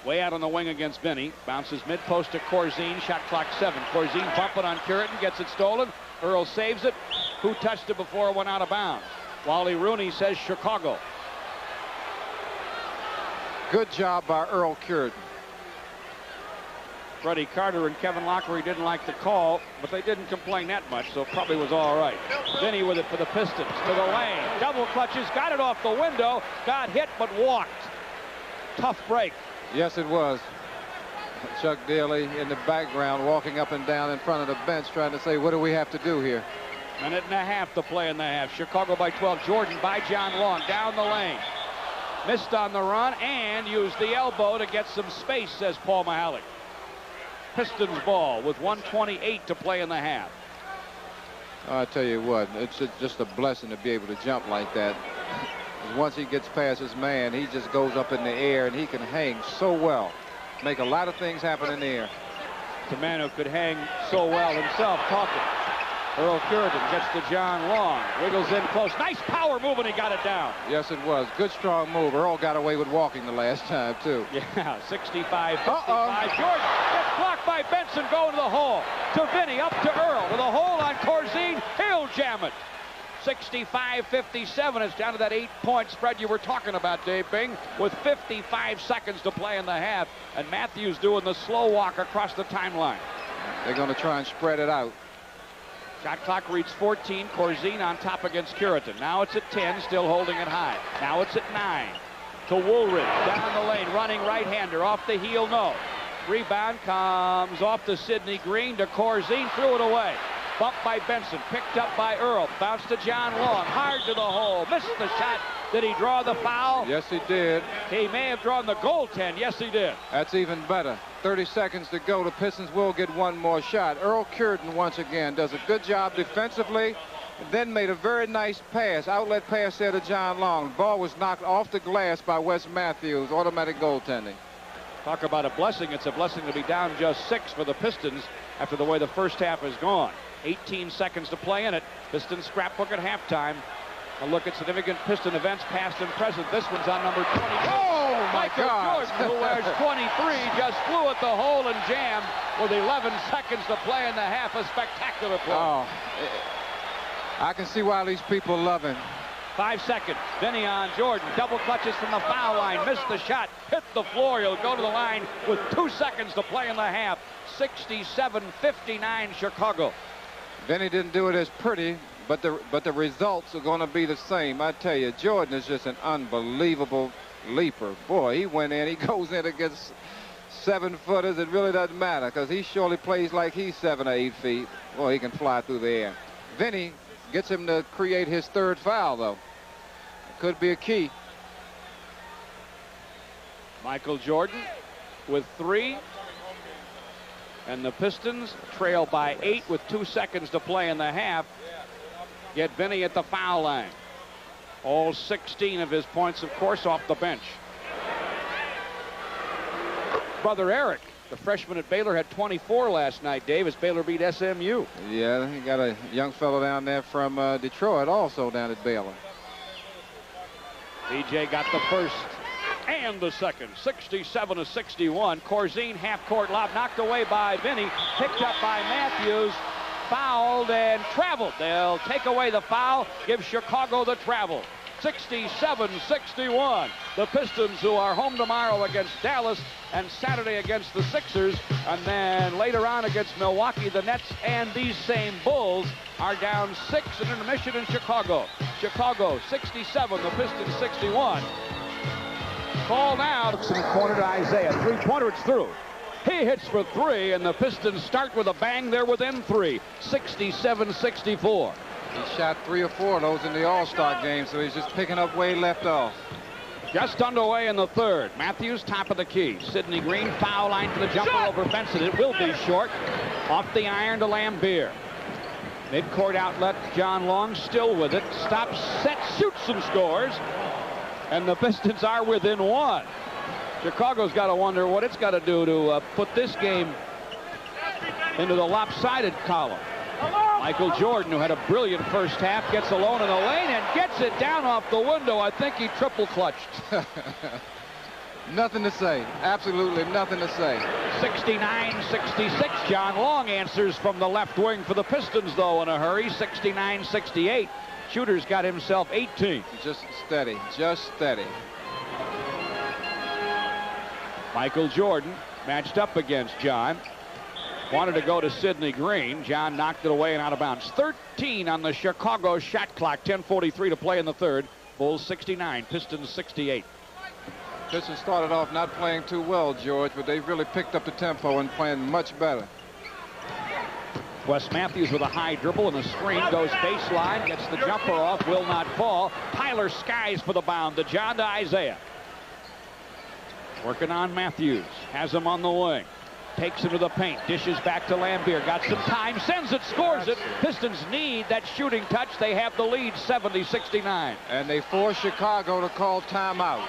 Way out on the wing against Vinnie. Bounces mid-post to Corzine. Shot clock 7. Corzine bumping on Curitan. Gets it stolen. Earl saves it. Who touched it before it went out of bounds? Wally Rooney says Chicago. Good job by Earl Curitan. Freddie Carter and Kevin Lockery didn't like the call, but they didn't complain that much, so it probably was all right. Vinnie with it for the Pistons. To the lane. Double clutches. Got it off the window. Got hit, but walked. Tough break. Yes, it was. Chuck Daly in the background walking up and down in front of the bench trying to say, what do we have to do here? Minute and a half to play in the half. Chicago by 12. Jordan by John Long down the lane. Missed on the run and used the elbow to get some space, says Paul Mihalik. Pistons ball with 1:28 to play in the half. I tell you what, it's just a blessing to be able to jump like that. Once he gets past his man, he just goes up in the air and he can hang so well. Make a lot of things happen in the air. The man who could hang so well himself talking. Earl Cureton gets to John Long. Wiggles in close. Nice power move and he got it down. Yes, it was. Good strong move. Earl got away with walking the last time, too. Yeah, 65-55. Jordan gets blocked by Benson going to the hole. To Vinnie, up to Earl with a hole on Corzine. He'll jam it. 65-57. It's down to that 8-point spread you were talking about, Dave Bing, with 55 seconds to play in the half. And Matthews doing the slow walk across the timeline. They're going to try and spread it out. Shot clock reads 14. Corzine on top against Cureton. Now it's at 10, still holding it high. Now it's at 9. To Woolridge, down the lane, running right-hander, off the heel, no. Rebound comes off to Sidney Green, to Corzine, threw it away. Bumped by Benson, picked up by Earl, bounced to John Long, hard to the hole, missed the shot. Did he draw the foul? Yes, he did. He may have drawn the goaltend. Yes, he did. That's even better. 30 seconds to go. The Pistons will get one more shot. Earl Cureton once again does a good job defensively, then made a very nice pass, outlet pass there to John Long. Ball was knocked off the glass by Wes Matthews. Automatic goaltending. Talk about a blessing. It's a blessing to be down just 6 for the Pistons after the way the first half has gone. 18 seconds to play in it. Pistons scrapbook at halftime. A look at significant Piston events, past and present. This one's on number 20. Oh, my Michael God. Jordan, who wears 23, just flew at the hole and jammed with 11 seconds to play in the half. A spectacular play. Oh, I can see why these people love him. 5 seconds. Vinnie on Jordan. Double clutches from the foul line. Missed the shot. Hit the floor. He'll go to the line with 2 seconds to play in the half. 67-59 Chicago. Vinnie didn't do it as pretty, but the results are going to be the same. I tell you, Jordan is just an unbelievable leaper. Boy, he went in. He goes in against 7-footers. It really doesn't matter because he surely plays like he's 7 or 8 feet. Boy, he can fly through the air. Vinnie gets him to create his 3rd foul, though. Could be a key. Michael Jordan with 3. And the Pistons trail by 8 with 2 seconds to play in the half. Get Vinnie at the foul line. All 16 of his points, of course, off the bench. Brother Eric, the freshman at Baylor, had 24 last night, Dave, as Baylor beat SMU. Yeah, he got a young fellow down there from Detroit also down at Baylor. BJ got the first and the second. 67-61. Corzine half-court lob knocked away by Vinnie, picked up by Matthews, fouled and traveled. They'll take away the foul, give Chicago the travel. 67-61. The Pistons, who are home tomorrow against Dallas and Saturday against the Sixers, and then later on against Milwaukee, the Nets, and these same Bulls are down 6 in intermission in Chicago. Chicago 67, the Pistons 61. Call now. Looks in the corner to Isiah. 3-pointer, it's through. He hits for 3, and the Pistons start with a bang. They're within 3. 67-64. He shot 3 or 4 of those in the All-Star game, so he's just picking up where he left off. Just underway in the 3rd. Matthews, top of the key. Sidney Green, foul line for the jumper over Benson. It will be short. Off the iron to Laimbeer. Midcourt outlet, John Long still with it. Stops, sets, shoots, and scores. And the Pistons are within 1. Chicago's got to wonder what it's got to do to put this game into the lopsided column. Michael Jordan, who had a brilliant first half, gets alone in the lane and gets it down off the window. I think he triple clutched. Nothing to say. Absolutely nothing to say. 69-66. John Long answers from the left wing for the Pistons, though, in a hurry. 69-68. Shooter's got himself 18. Just steady. Just steady. Michael Jordan matched up against John. Wanted to go to Sidney Green. John knocked it away and out of bounds. 13 on the Chicago shot clock. 10:43 to play in the 3rd. Bulls 69, Pistons 68. Pistons started off not playing too well, George, but they really picked up the tempo and playing much better. Wes Matthews with a high dribble and a screen, goes baseline, gets the jumper off, will not fall. Tyler skies for the bound. To John, to Isiah. Working on Matthews, has him on the wing. Takes him to the paint, dishes back to Laimbeer, got some time, sends it, scores it. Pistons need that shooting touch. They have the lead, 70-69. And they force Chicago to call timeout.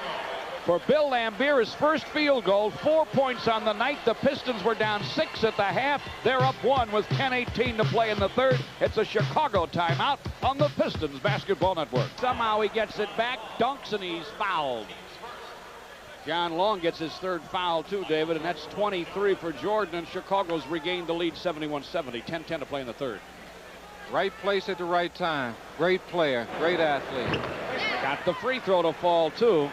For Bill Laimbeer, his first field goal, 4 points on the night. The Pistons were down 6 at the half. They're up 1 with 10:18 to play in the third. It's a Chicago timeout on the Pistons Basketball Network. Somehow he gets it back, dunks, and he's fouled. John Long gets his third foul too, David, and that's 23 for Jordan, and Chicago's regained the lead 71-70. 10-10 to play in the third. Right place at the right time. Great player, great athlete. Got the free throw to fall too.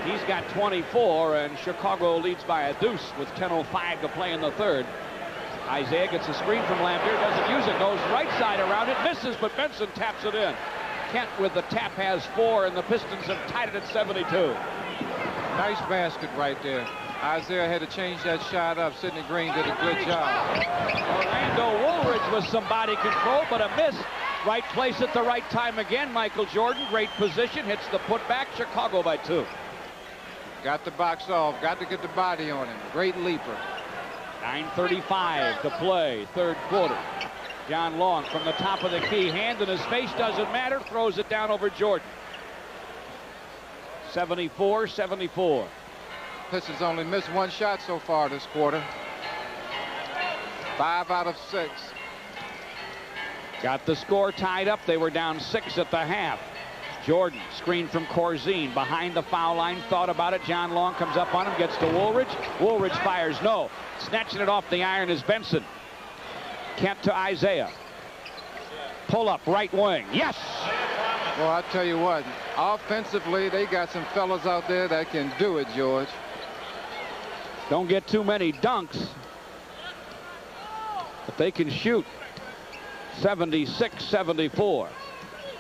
He's got 24, and Chicago leads by a deuce with 10:05 to play in the third. Isiah gets a screen from Laimbeer, doesn't use it, goes right side around it, misses, but Benson taps it in. Kent with the tap has 4, and the Pistons have tied it at 72. Nice basket right there. Isiah had to change that shot up. Sidney Green did a good job. Orlando Woolridge with some body control, but a miss. Right place at the right time again. Michael Jordan, great position, hits the putback. Chicago by 2. Got the box off. Got to get the body on him. Great leaper. 9:35 to play, third quarter. John Long from the top of the key. Hand in his face, doesn't matter. Throws it down over Jordan. 74-74. Pistons only missed 1 shot so far this quarter. 5 out of 6. Got the score tied up. They were down 6 at the half. Jordan, screen from Corzine, behind the foul line, thought about it. John Long comes up on him, gets to Woolridge. Woolridge fires, no. Snatching it off the iron is Benson. Kent to Isiah. Pull up, right wing, yes! Well, I tell you what, offensively, they got some fellas out there that can do it, George. Don't get too many dunks, but they can shoot. 76-74.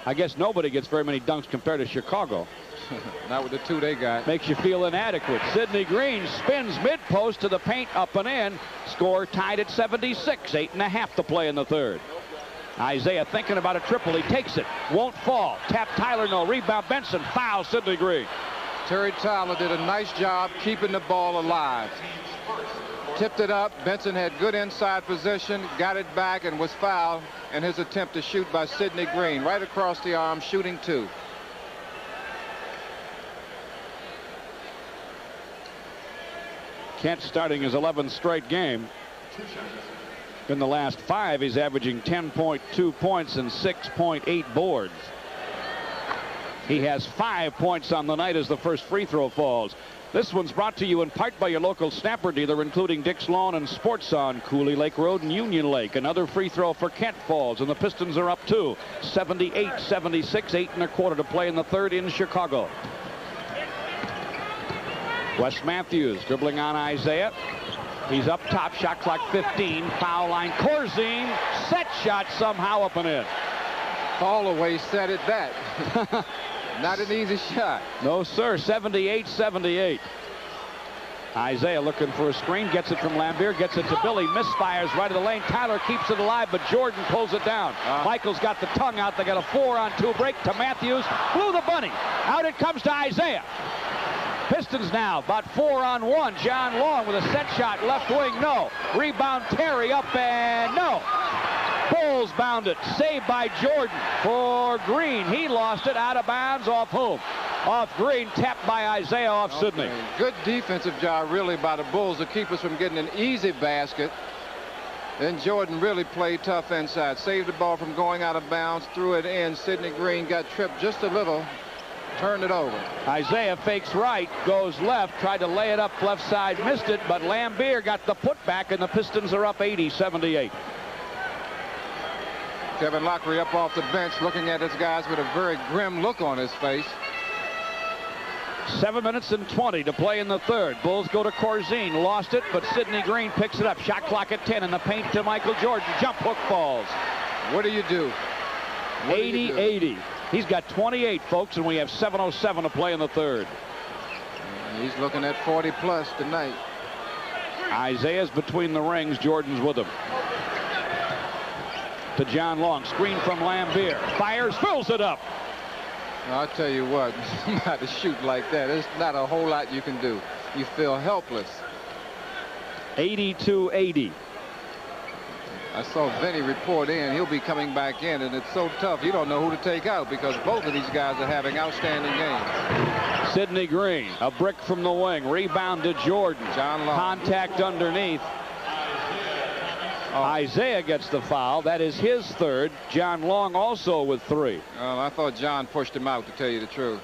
I guess nobody gets very many dunks compared to Chicago. Not with the 2 they got. Makes you feel inadequate. Sidney Green spins mid-post to the paint, up and in. Score tied at 76. 8.5 to play in the third. Isiah thinking about a triple. He takes it. Won't fall. Tap Tyler, no. Rebound Benson. Foul Sidney Green. Terry Tyler did a nice job keeping the ball alive. Tipped it up. Benson had good inside position, got it back, and was fouled in his attempt to shoot by Sidney Green. Right across the arm, shooting 2. Kent starting his 11th straight game. In the last 5, he's averaging 10.2 points and 6.8 boards. He has 5 points on the night as the first free throw falls. This one's brought to you in part by your local snapper dealer, including Dick's Lawn and Sports on Cooley Lake Road and Union Lake. Another free throw for Kent falls, and the Pistons are up 2. 78-76, 8.25 to play in the third in Chicago. Wes Matthews dribbling on Isiah. He's up top, shot clock 15, foul line. Corzine, set shot somehow up and in. Fall away set it that. Not an easy shot. No, sir. 78-78. Isiah looking for a screen, gets it from Laimbeer, gets it to Billy, misfires right of the lane. Tyler keeps it alive, but Jordan pulls it down. Michael's got the tongue out. They got a 4-on-2 break to Matthews. Blew the bunny. Out it comes to Isiah. Pistons now about 4-on-1. John Long with a set shot, left wing, no. Rebound Terry, up and no. Bulls bound it. Saved by Jordan for Green. He lost it out of bounds. Off whom? Off Green. Tapped by Isiah off Sidney. Good defensive job really by the Bulls to keep us from getting an easy basket. Then Jordan really played tough inside. Saved the ball from going out of bounds. Threw it in. Sidney Green got tripped just a little. Turned it over. Isiah fakes right, goes left, tried to lay it up left side, missed it, but Laimbeer got the putback, and the Pistons are up 80-78. Kevin Lockery up off the bench looking at his guys with a very grim look on his face. 7 minutes and 20 to play in the third. Bulls go to Corzine, lost it, but Sidney Green picks it up. Shot clock at 10 in the paint to Michael Jordan. Jump hook falls. What do you do? 80-80. He's got 28, folks, and we have 7:07 to play in the third. He's looking at 40 plus tonight. Isiah's between the rings. Jordan's with him. to John Long. Screen from Laimbeer. Fires, fills it up. I'll tell you what, somebody shoot like that, there's not a whole lot you can do. You feel helpless. 82-80. I saw Vinnie report in. He'll be coming back in, and it's so tough. You don't know who to take out because both of these guys are having outstanding games. Sidney Green, a brick from the wing. Rebound to Jordan. John Long. Contact underneath. Oh. Isiah gets the foul. That is his third. John Long also with 3. I thought John pushed him out, to tell you the truth.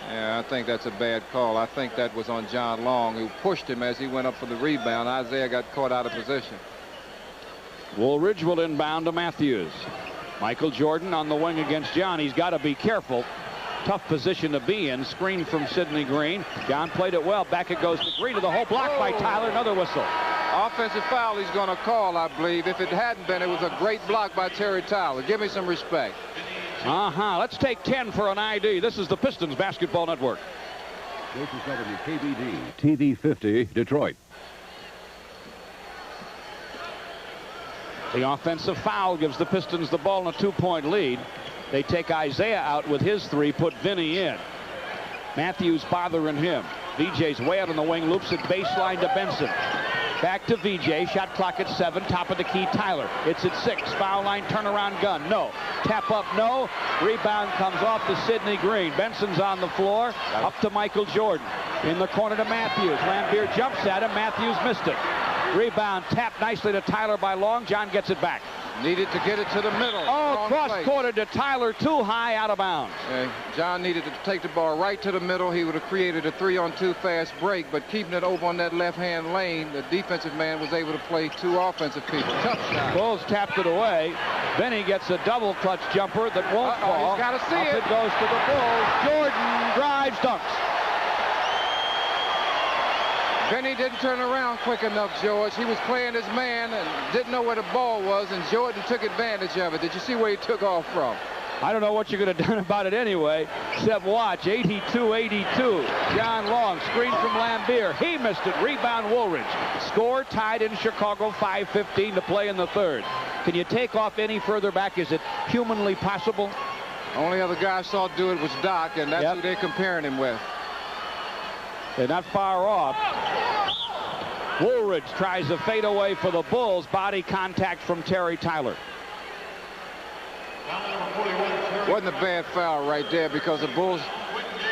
Yeah, I think that's a bad call. I think that was on John Long, who pushed him as he went up for the rebound. Isiah got caught out of position. Woolridge will inbound to Matthews. Michael Jordan on the wing against John. He's got to be careful. Tough position to be in. Screen from Sidney Green. John played it well. Back it goes to Green to the hole. Blocked by Tyler. Another whistle. Offensive foul he's going to call, I believe. If it hadn't been, it was a great block by Terry Tyler. Give me some respect. Let's take 10 for an ID. This is the Pistons Basketball Network. This is WKBD TV 50, Detroit. The offensive foul gives the Pistons the ball in a 2-point lead. They take Isiah out with his 3, put Vinnie in. Matthews bothering him. VJ's way out on the wing, loops it baseline to Benson. Back to VJ, shot clock at 7, top of the key, Tyler. It's at 6, foul line, turnaround gun, no. Tap up, no. Rebound comes off to Sidney Green. Benson's on the floor, up to Michael Jordan. In the corner to Matthews. Laimbeer jumps at him, Matthews missed it. Rebound tapped nicely to Tyler by Long. John gets it back. Needed to get it to the middle. Oh, cross-courted to Tyler, too high, out of bounds. John needed to take the ball right to the middle. He would have created a 3-on-2 fast break, but keeping it over on that left-hand lane, the defensive man was able to play 2 offensive people. Tough shot. Bulls tapped it away. Vinnie gets a double clutch jumper that won't fall. He's got to see it. It goes to the Bulls. Jordan drives, dunks. Vinnie didn't turn around quick enough, George. He was playing his man and didn't know where the ball was, and Jordan took advantage of it. Did you see where he took off from? I don't know what you could have done about it anyway, except watch. 82-82. John Long, screen from Laimbeer. He missed it. Rebound Woolridge. Score tied in Chicago, 5:15 to play in the third. Can you take off any further back? Is it humanly possible? Only other guy I saw do it was Doc, and that's who they're comparing him with. They're not far off. Woolridge tries a fadeaway for the Bulls. Body contact from Terry Tyler. Wasn't a bad foul right there because the Bulls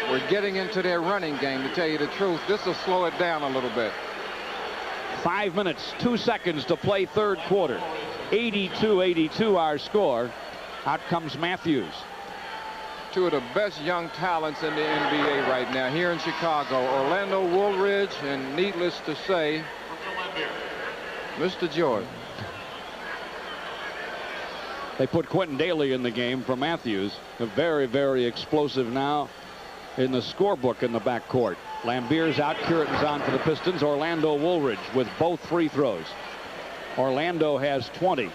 were getting into their running game, to tell you the truth. This will slow it down a little bit. 5 minutes, 2 seconds to play third quarter. 82-82 our score. Out comes Matthews. 2 of the best young talents in the NBA right now here in Chicago. Orlando Woolridge, and needless to say, Mr. Jordan. They put Quentin Daly in the game for Matthews. A very, very explosive now in the scorebook in the backcourt. Laimbeer's out, Curitin's on for the Pistons. Orlando Woolridge with both free throws. Orlando has 20.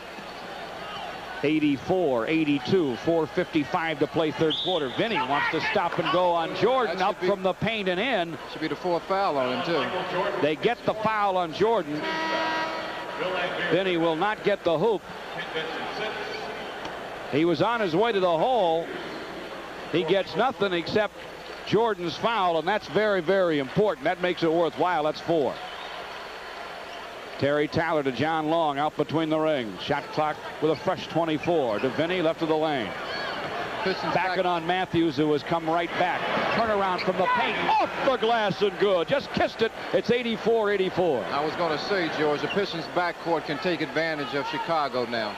84-82, 4:55 to play third quarter. Vinnie wants to stop and go on Jordan, up from the paint and in. Should be the 4th foul on him, too. They get the foul on Jordan. Vinnie will not get the hoop. He was on his way to the hole. He gets nothing except Jordan's foul, and that's very, very important. That makes it worthwhile. That's 4. Terry Tyler to John Long, out between the rings. Shot clock with a fresh 24 to Vinnie, left of the lane. Backing on Matthews, who has come right back. Turnaround from the paint, off the glass and good. Just kissed it. It's 84-84. I was going to say, George, the Pistons backcourt can take advantage of Chicago now.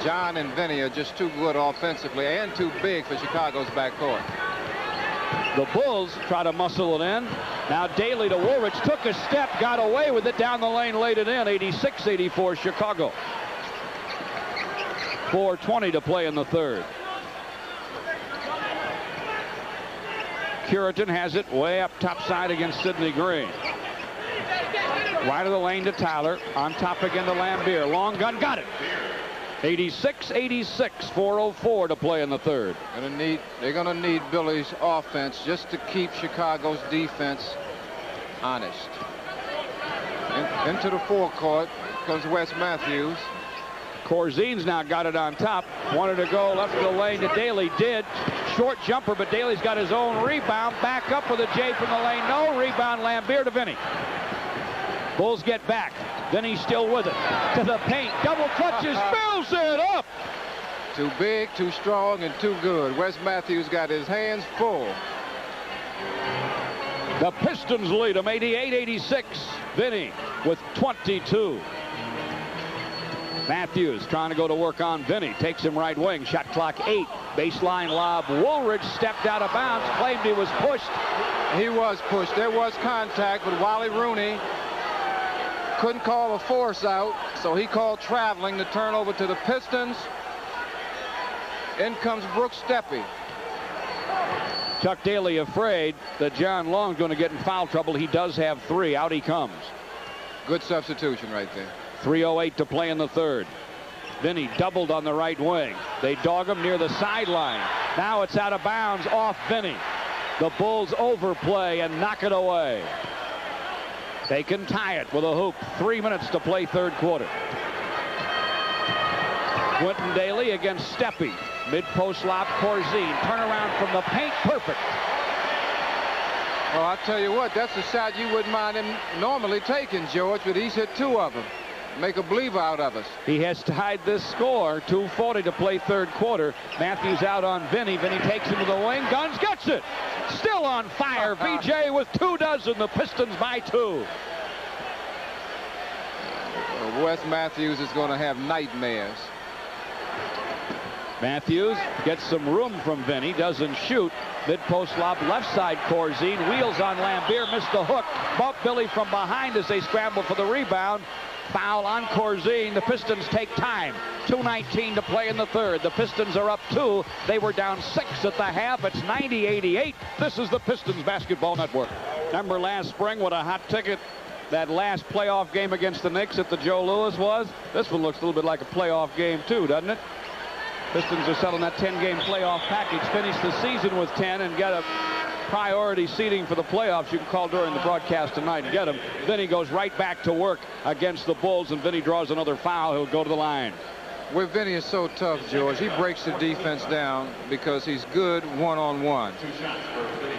John and Vinnie are just too good offensively and too big for Chicago's backcourt. The Bulls try to muscle it in. Now Daly to Woolridge, took a step, got away with it down the lane, laid it in. 86-84 Chicago. 4:20 to play in the third. Curitin has it way up top side against Sidney Green. Right of the lane to Tyler. On top again to Laimbeer. Long gun, got it. 86-86, 4:04 to play in the third. They're going to need Billy's offense just to keep Chicago's defense honest. Into the forecourt comes Wes Matthews. Corzine's now got it on top. Wanted to go left of the lane to Daly. Did. Short jumper, but Daly's got his own rebound. Back up with a J from the lane. No rebound. Laimbeer to Vinnie. Bulls get back. Vinnie still with it. To the paint. Double clutches. Fills it up. Too big, too strong, and too good. Wes Matthews got his hands full. The Pistons lead them 88-86. Vinnie with 22. Matthews trying to go to work on Vinnie. Takes him right wing. Shot clock 8. Baseline lob. Woolridge stepped out of bounds. Claimed he was pushed. He was pushed. There was contact, but Wally Rooney couldn't call a force out, so he called traveling to turn over to the Pistons. In comes Brooks Steppe. Chuck Daly afraid that John Long's going to get in foul trouble. He does have 3. Out he comes. Good substitution right there. 3:08 to play in the third. Vinnie doubled on the right wing. They dog him near the sideline. Now it's out of bounds off Vinnie. The Bulls overplay and knock it away. They can tie it with a hoop. 3 minutes to play third quarter. Quentin Daly against Steppe. Mid-post lob, Corzine. Turnaround from the paint, perfect. Oh, I'll tell you what, that's a shot you wouldn't mind him normally taking, George, but he's hit 2 of them. Make a believer out of us. He has tied this score. 2:40 to play third quarter. Matthews out on Vinnie. Vinnie takes him to the wing. Guns gets it. Still on fire. VJ with 2 dozen. The Pistons by 2. Wes Matthews is going to have nightmares. Matthews gets some room from Vinnie. Doesn't shoot. Mid-post lob left side. Corzine wheels on Laimbeer. Missed the hook. Bump Billy from behind as they scramble for the rebound. Foul on Corzine. The Pistons take time. 2:19 to play in the third. The Pistons are up 2. They were down 6 at the half. It's 90-88. This is the Pistons Basketball Network. Remember last spring what a hot ticket that last playoff game against the Knicks at the Joe Louis was? This one looks a little bit like a playoff game too, doesn't it? Pistons are selling that 10-game playoff package. Finish the season with 10 and get a priority seating for the playoffs. You can call during the broadcast tonight and get them. Vinnie goes right back to work against the Bulls, and Vinnie draws another foul. He'll go to the line. Where Vinnie is so tough, George, he breaks the defense down because he's good one-on-one.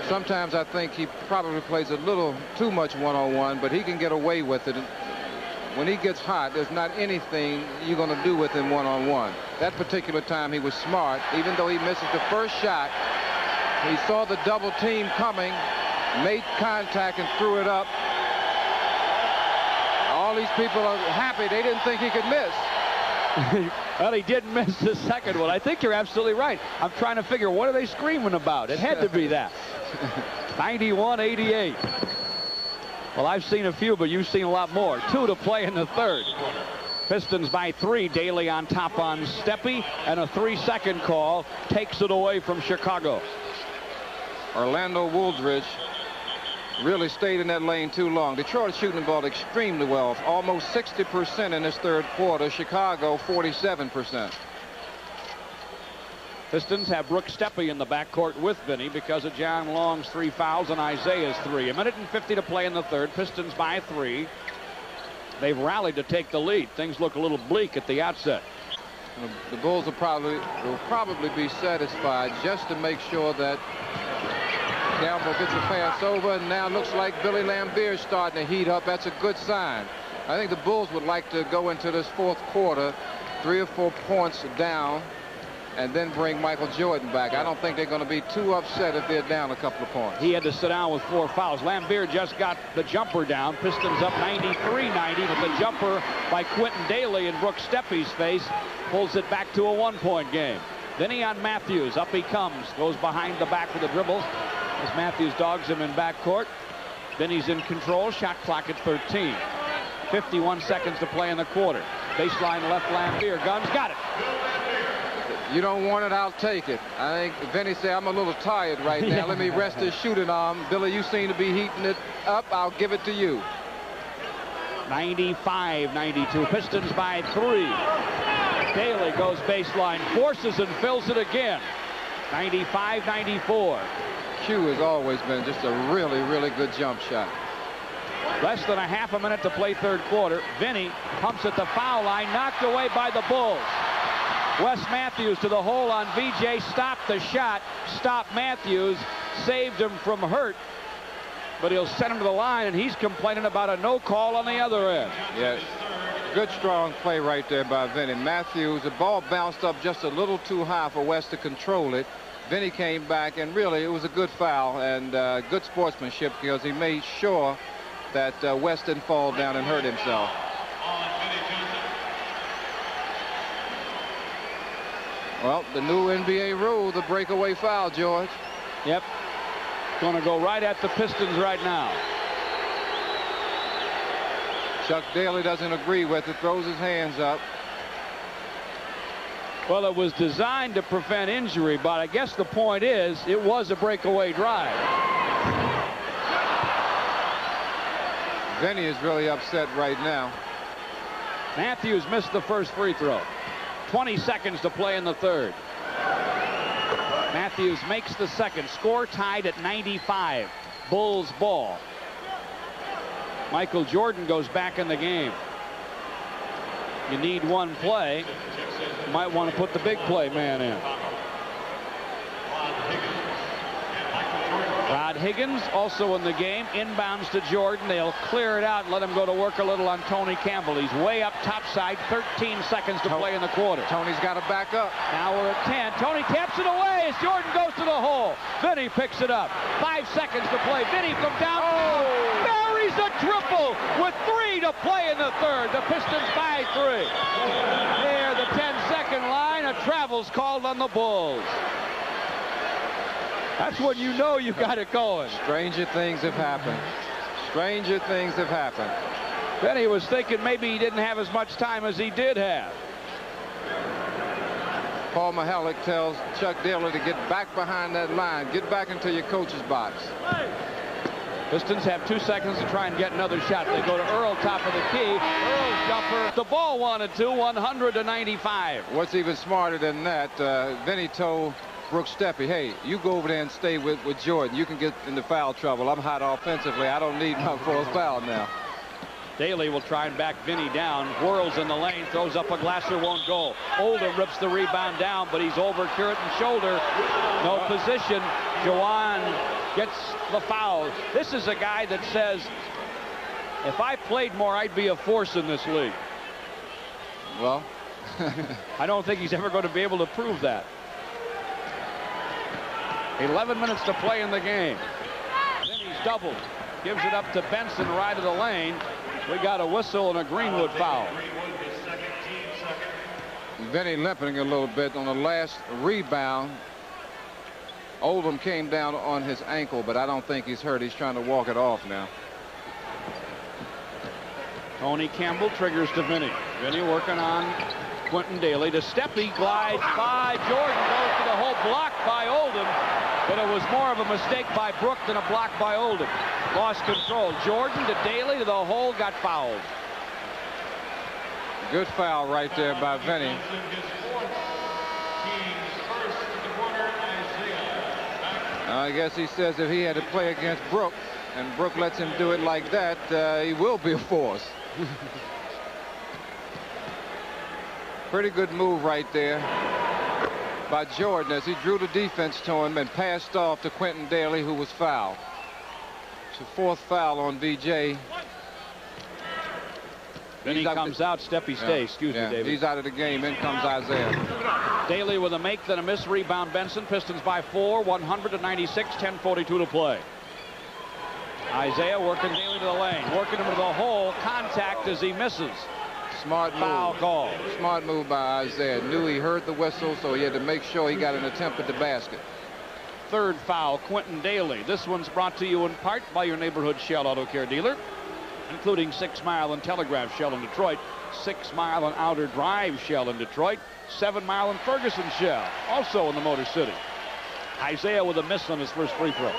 Sometimes I think he probably plays a little too much one-on-one, but he can get away with it. When he gets hot, there's not anything you're going to do with him one-on-one. That particular time he was smart. Even though he misses the first shot, he saw the double team coming, made contact and threw it up. All these people are happy. They didn't think he could miss. Well, he did miss the second one. I think you're absolutely right. I'm trying to figure, what are they screaming about? It had to be that. 91-88. Well, I've seen a few, but you've seen a lot more. 2 to play in the third. Pistons by 3. Daly on top on Steppe, and a 3-second call takes it away from Chicago. Orlando Woolridge really stayed in that lane too long. Detroit shooting the ball extremely well, almost 60% in this third quarter. Chicago 47%. Pistons have Brooks Steppe in the backcourt with Vinnie because of John Long's 3 fouls and Isiah's 3. 1:50 to play in the third. Pistons by 3. They've rallied to take the lead. Things look a little bleak at the outset. The Bulls will probably be satisfied just to make sure that Campbell gets the pass over, and now it looks like Billy Laimbeer is starting to heat up. That's a good sign. I think the Bulls would like to go into this fourth quarter 3 or 4 points down and then bring Michael Jordan back. I don't think they're going to be too upset if they're down a couple of points. He had to sit down with 4 fouls. Laimbeer just got the jumper down. Pistons up 93-90, but the jumper by Quentin Daly in Brooks Steppe's face pulls it back to a 1-point game. Vinnie on Matthews. Up he comes. Goes behind the back with a dribble as Matthews dogs him in backcourt. Vinnie's in control. Shot clock at 13. 51 seconds to play in the quarter. Baseline left, Laimbeer. Guns got it. You don't want it, I'll take it. I think Vinnie said, I'm a little tired right now. Let me rest his shooting arm. Billy, you seem to be heating it up. I'll give it to you. 95-92. Pistons by 3. Daly goes baseline, forces and fills it again. 95-94. Q has always been just a really, really good jump shot. Less than a half a minute to play third quarter. Vinnie pumps at the foul line, knocked away by the Bulls. Wes Matthews to the hole on VJ, stopped the shot, stopped Matthews, saved him from hurt, but he'll send him to the line, and he's complaining about a no call on the other end. Yes, good strong play right there by Vinnie. Matthews, the ball bounced up just a little too high for Wes to control it. Vinnie came back, and really it was a good foul and good sportsmanship because he made sure that Wes didn't fall down and hurt himself. Well, the new NBA rule, the breakaway foul, George. Yep. Going to go right at the Pistons right now. Chuck Daly doesn't agree with it, throws his hands up. Well, it was designed to prevent injury, but I guess the point is it was a breakaway drive. Vinnie is really upset right now. Matthews missed the first free throw. 20 seconds to play in the third. Matthews makes the second. Score tied at 95. Bulls ball. Michael Jordan goes back in the game. You need one play. You might want to put the big play man in. Rod Higgins also in the game. Inbounds to Jordan. They'll clear it out and let him go to work a little on Tony Campbell. He's way up topside. 13 seconds to play in the quarter. Tony's got to back up. Now we're at 10. Tony taps it away as Jordan goes to the hole. Vinnie picks it up. 5 seconds to play. Vinnie from downtown. Buries a triple with 3 to play in the third. The Pistons by 3. Near the 10-second line, a travel's called on the Bulls. That's when you know you got it going. Stranger things have happened. Stranger things have happened. Vinnie was thinking maybe he didn't have as much time as he did have. Paul Mihalik tells Chuck Daly to get back behind that line. Get back into your coach's box. Pistons have 2 seconds to try and get another shot. They go to Earl, top of the key. Earl's jumper. The ball wanted to, 100-95. What's even smarter than that, Vinnie told Brooks Steppe, hey, you go over there and stay with Jordan. You can get into foul trouble. I'm hot offensively. I don't need my fourth foul now. Daly will try and back Vinnie down. Whirls in the lane, throws up a Glasser, won't go. Oldham rips the rebound down, but he's over Curitin's shoulder. No position. Jawan gets the foul. This is a guy that says, if I played more, I'd be a force in this league. Well, I don't think he's ever going to be able to prove that. 11 minutes to play in the game. Then he's doubled. Gives it up to Benson right of the lane. We got a whistle and a Greenwood foul. Vinnie limping a little bit on the last rebound. Oldham came down on his ankle, but I don't think he's hurt. He's trying to walk it off now. Tony Campbell triggers to Vinnie. Vinnie working on Quentin Daly. To Steppe, glides by Jordan, goes to the hole, blocked by Oldham, but it was more of a mistake by Brook than a block by Oldham. Lost control. Jordan to Daly to the hole, got fouled. Good foul right there by Vinnie. I guess he says if he had to play against Brook, and Brook lets him do it like that, he will be a force. Pretty good move right there by Jordan as he drew the defense to him and passed off to Quentin Daly, who was fouled. It's the 4th foul on VJ. Vinnie comes out, Steppe stays. Excuse me, David. He's out of the game. In comes Isiah. Daly with a make, then a miss. Rebound Benson. Pistons by 4, 100-96, 10:42 to play. Isiah working Daly to the lane, working him to the hole. Contact as he misses. Smart move. Foul call. Smart move by Isiah. Knew he heard the whistle, so he had to make sure he got an attempt at the basket. 3rd foul, Quentin Daly. This one's brought to you in part by your neighborhood Shell Auto Care dealer, including 6 Mile and Telegraph Shell in Detroit, 6 Mile and Outer Drive Shell in Detroit, 7 Mile and Ferguson Shell, also in the Motor City. Isiah with a miss on his first free throw.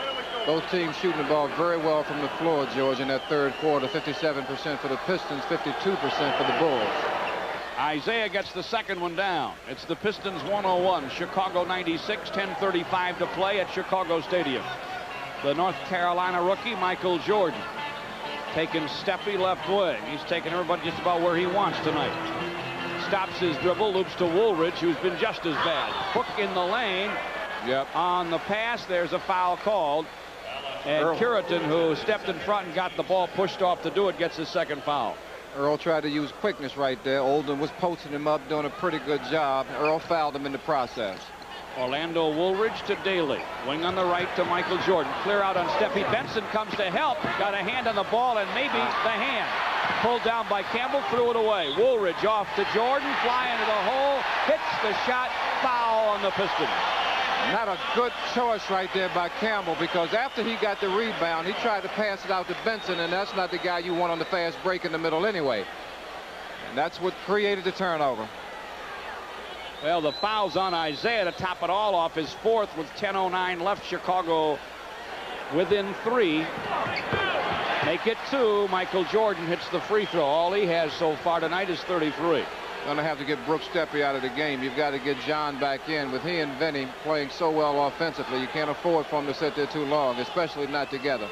Both teams shooting the ball very well from the floor, George, in that third quarter. 57% for the Pistons, 52% for the Bulls. Isiah gets the second one down. It's the Pistons 101, Chicago 96, 10:35 to play at Chicago Stadium. The North Carolina rookie, Michael Jordan. taking Steppy left wing. He's taking everybody just about where he wants tonight. Stops his dribble, loops to Woolridge, who's been just as bad. Hook in the lane. Yep. On the pass, there's a foul called. And Curitan, who stepped in front and got the ball pushed off to do it, gets his second foul. Earl tried to use quickness right there. Oldham was posting him up, doing a pretty good job. Earl fouled him in the process. Orlando Woolridge to Daly. Wing on the right to Michael Jordan. Clear out on Steppy. Benson comes to help. Got a hand on the ball and maybe the hand. Pulled down by Campbell, threw it away. Woolridge off to Jordan, flying to the hole, hits the shot, foul on the Pistons. Not a good choice right there by Campbell, because after he got the rebound, he tried to pass it out to Benson, and that's not the guy you want on the fast break in the middle anyway. And that's what created the turnover. Well, the foul's on Isiah to top it all off, his fourth with 10:09 left. Chicago within 3. Make it 2. Michael Jordan hits the free throw. All he has so far tonight is 33. Going to have to get Brooks Steppy out of the game. You've got to get John back in. With he and Vinnie playing so well offensively, you can't afford for them to sit there too long, especially not together.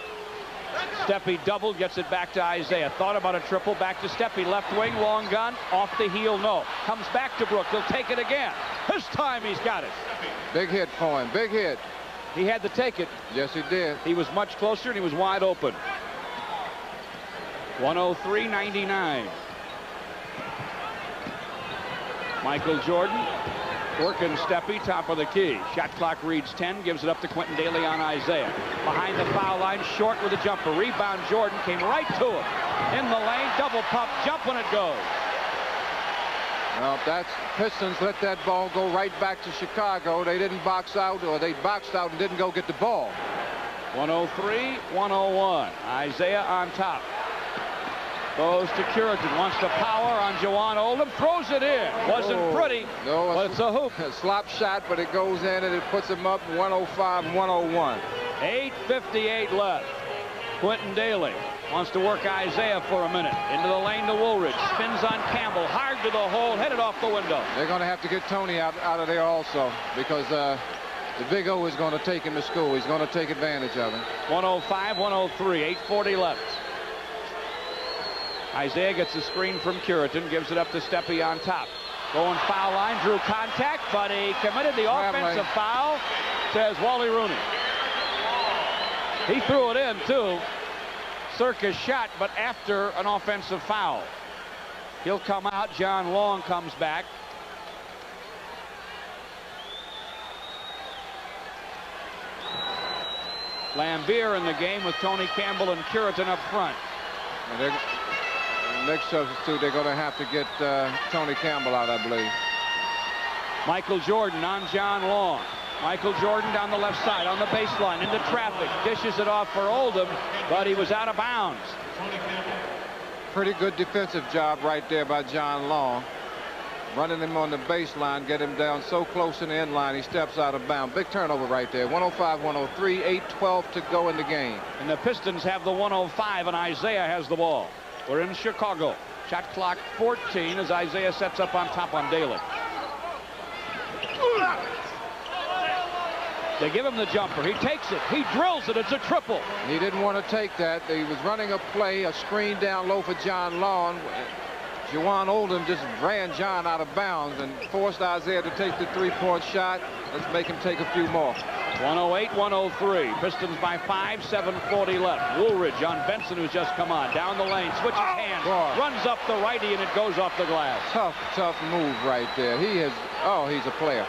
Steppy doubled, gets it back to Isiah. Thought about a triple, back to Steppy. Left wing, long gun, off the heel, no. Comes back to Brook, he'll take it again. This time he's got it. Big hit for him, big hit. He had to take it. Yes, he did. He was much closer and he was wide open. 103-99. Michael Jordan working Steppy, top of the key. Shot clock reads 10, gives it up to Quentin Daly on Isiah. Behind the foul line, short with a jumper. Rebound, Jordan came right to him. In the lane, double pump, jump when it goes. Well, that's Pistons let that ball go right back to Chicago. They didn't box out, or they boxed out and didn't go get the ball. 103-101. Isiah on top. Goes to Curitan, wants to power on Jawan Oldham, throws it in. Wasn't pretty, no, but it's a hoop. A slop shot, but it goes in and it puts him up 105-101. 8:58 left. Quentin Daly wants to work Isiah for a minute. Into the lane to Woolridge. Spins on Campbell, hard to the hole, headed off the window. They're going to have to get Tony out of there also, because the Big O is going to take him to school. He's going to take advantage of him. 105-103, 8:40 left. Isiah gets a screen from Curitan, gives it up to Steppy on top. Going foul line, drew contact, but he committed the offensive foul, says Wally Rooney. He threw it in, too. Circus shot, but after an offensive foul. He'll come out. John Long comes back. Laimbeer in the game with Tony Campbell and Curitan up front. And next substitute, they're going to have to get Tony Campbell out, I believe. Michael Jordan on John Long. Michael Jordan down the left side on the baseline into traffic. Dishes it off for Oldham, but he was out of bounds. Pretty good defensive job right there by John Long. Running him on the baseline, get him down so close in the end line, he steps out of bounds. Big turnover right there. 105-103, 8:12 to go in the game. And the Pistons have the 105, and Isiah has the ball. We're in Chicago. Shot clock 14 as Isiah sets up on top on Daly. They give him the jumper. He takes it. He drills it. It's a triple. He didn't want to take that. He was running a play, a screen down low for John Long. Jawan Oldham just ran John out of bounds and forced Isiah to take the three-point shot. Let's make him take a few more. 108-103. Pistons by 5, 7:40 left. Woolridge on Benson, who's just come on. Down the lane, switches hands, runs up the righty, and it goes off the glass. Tough move right there. He's a player.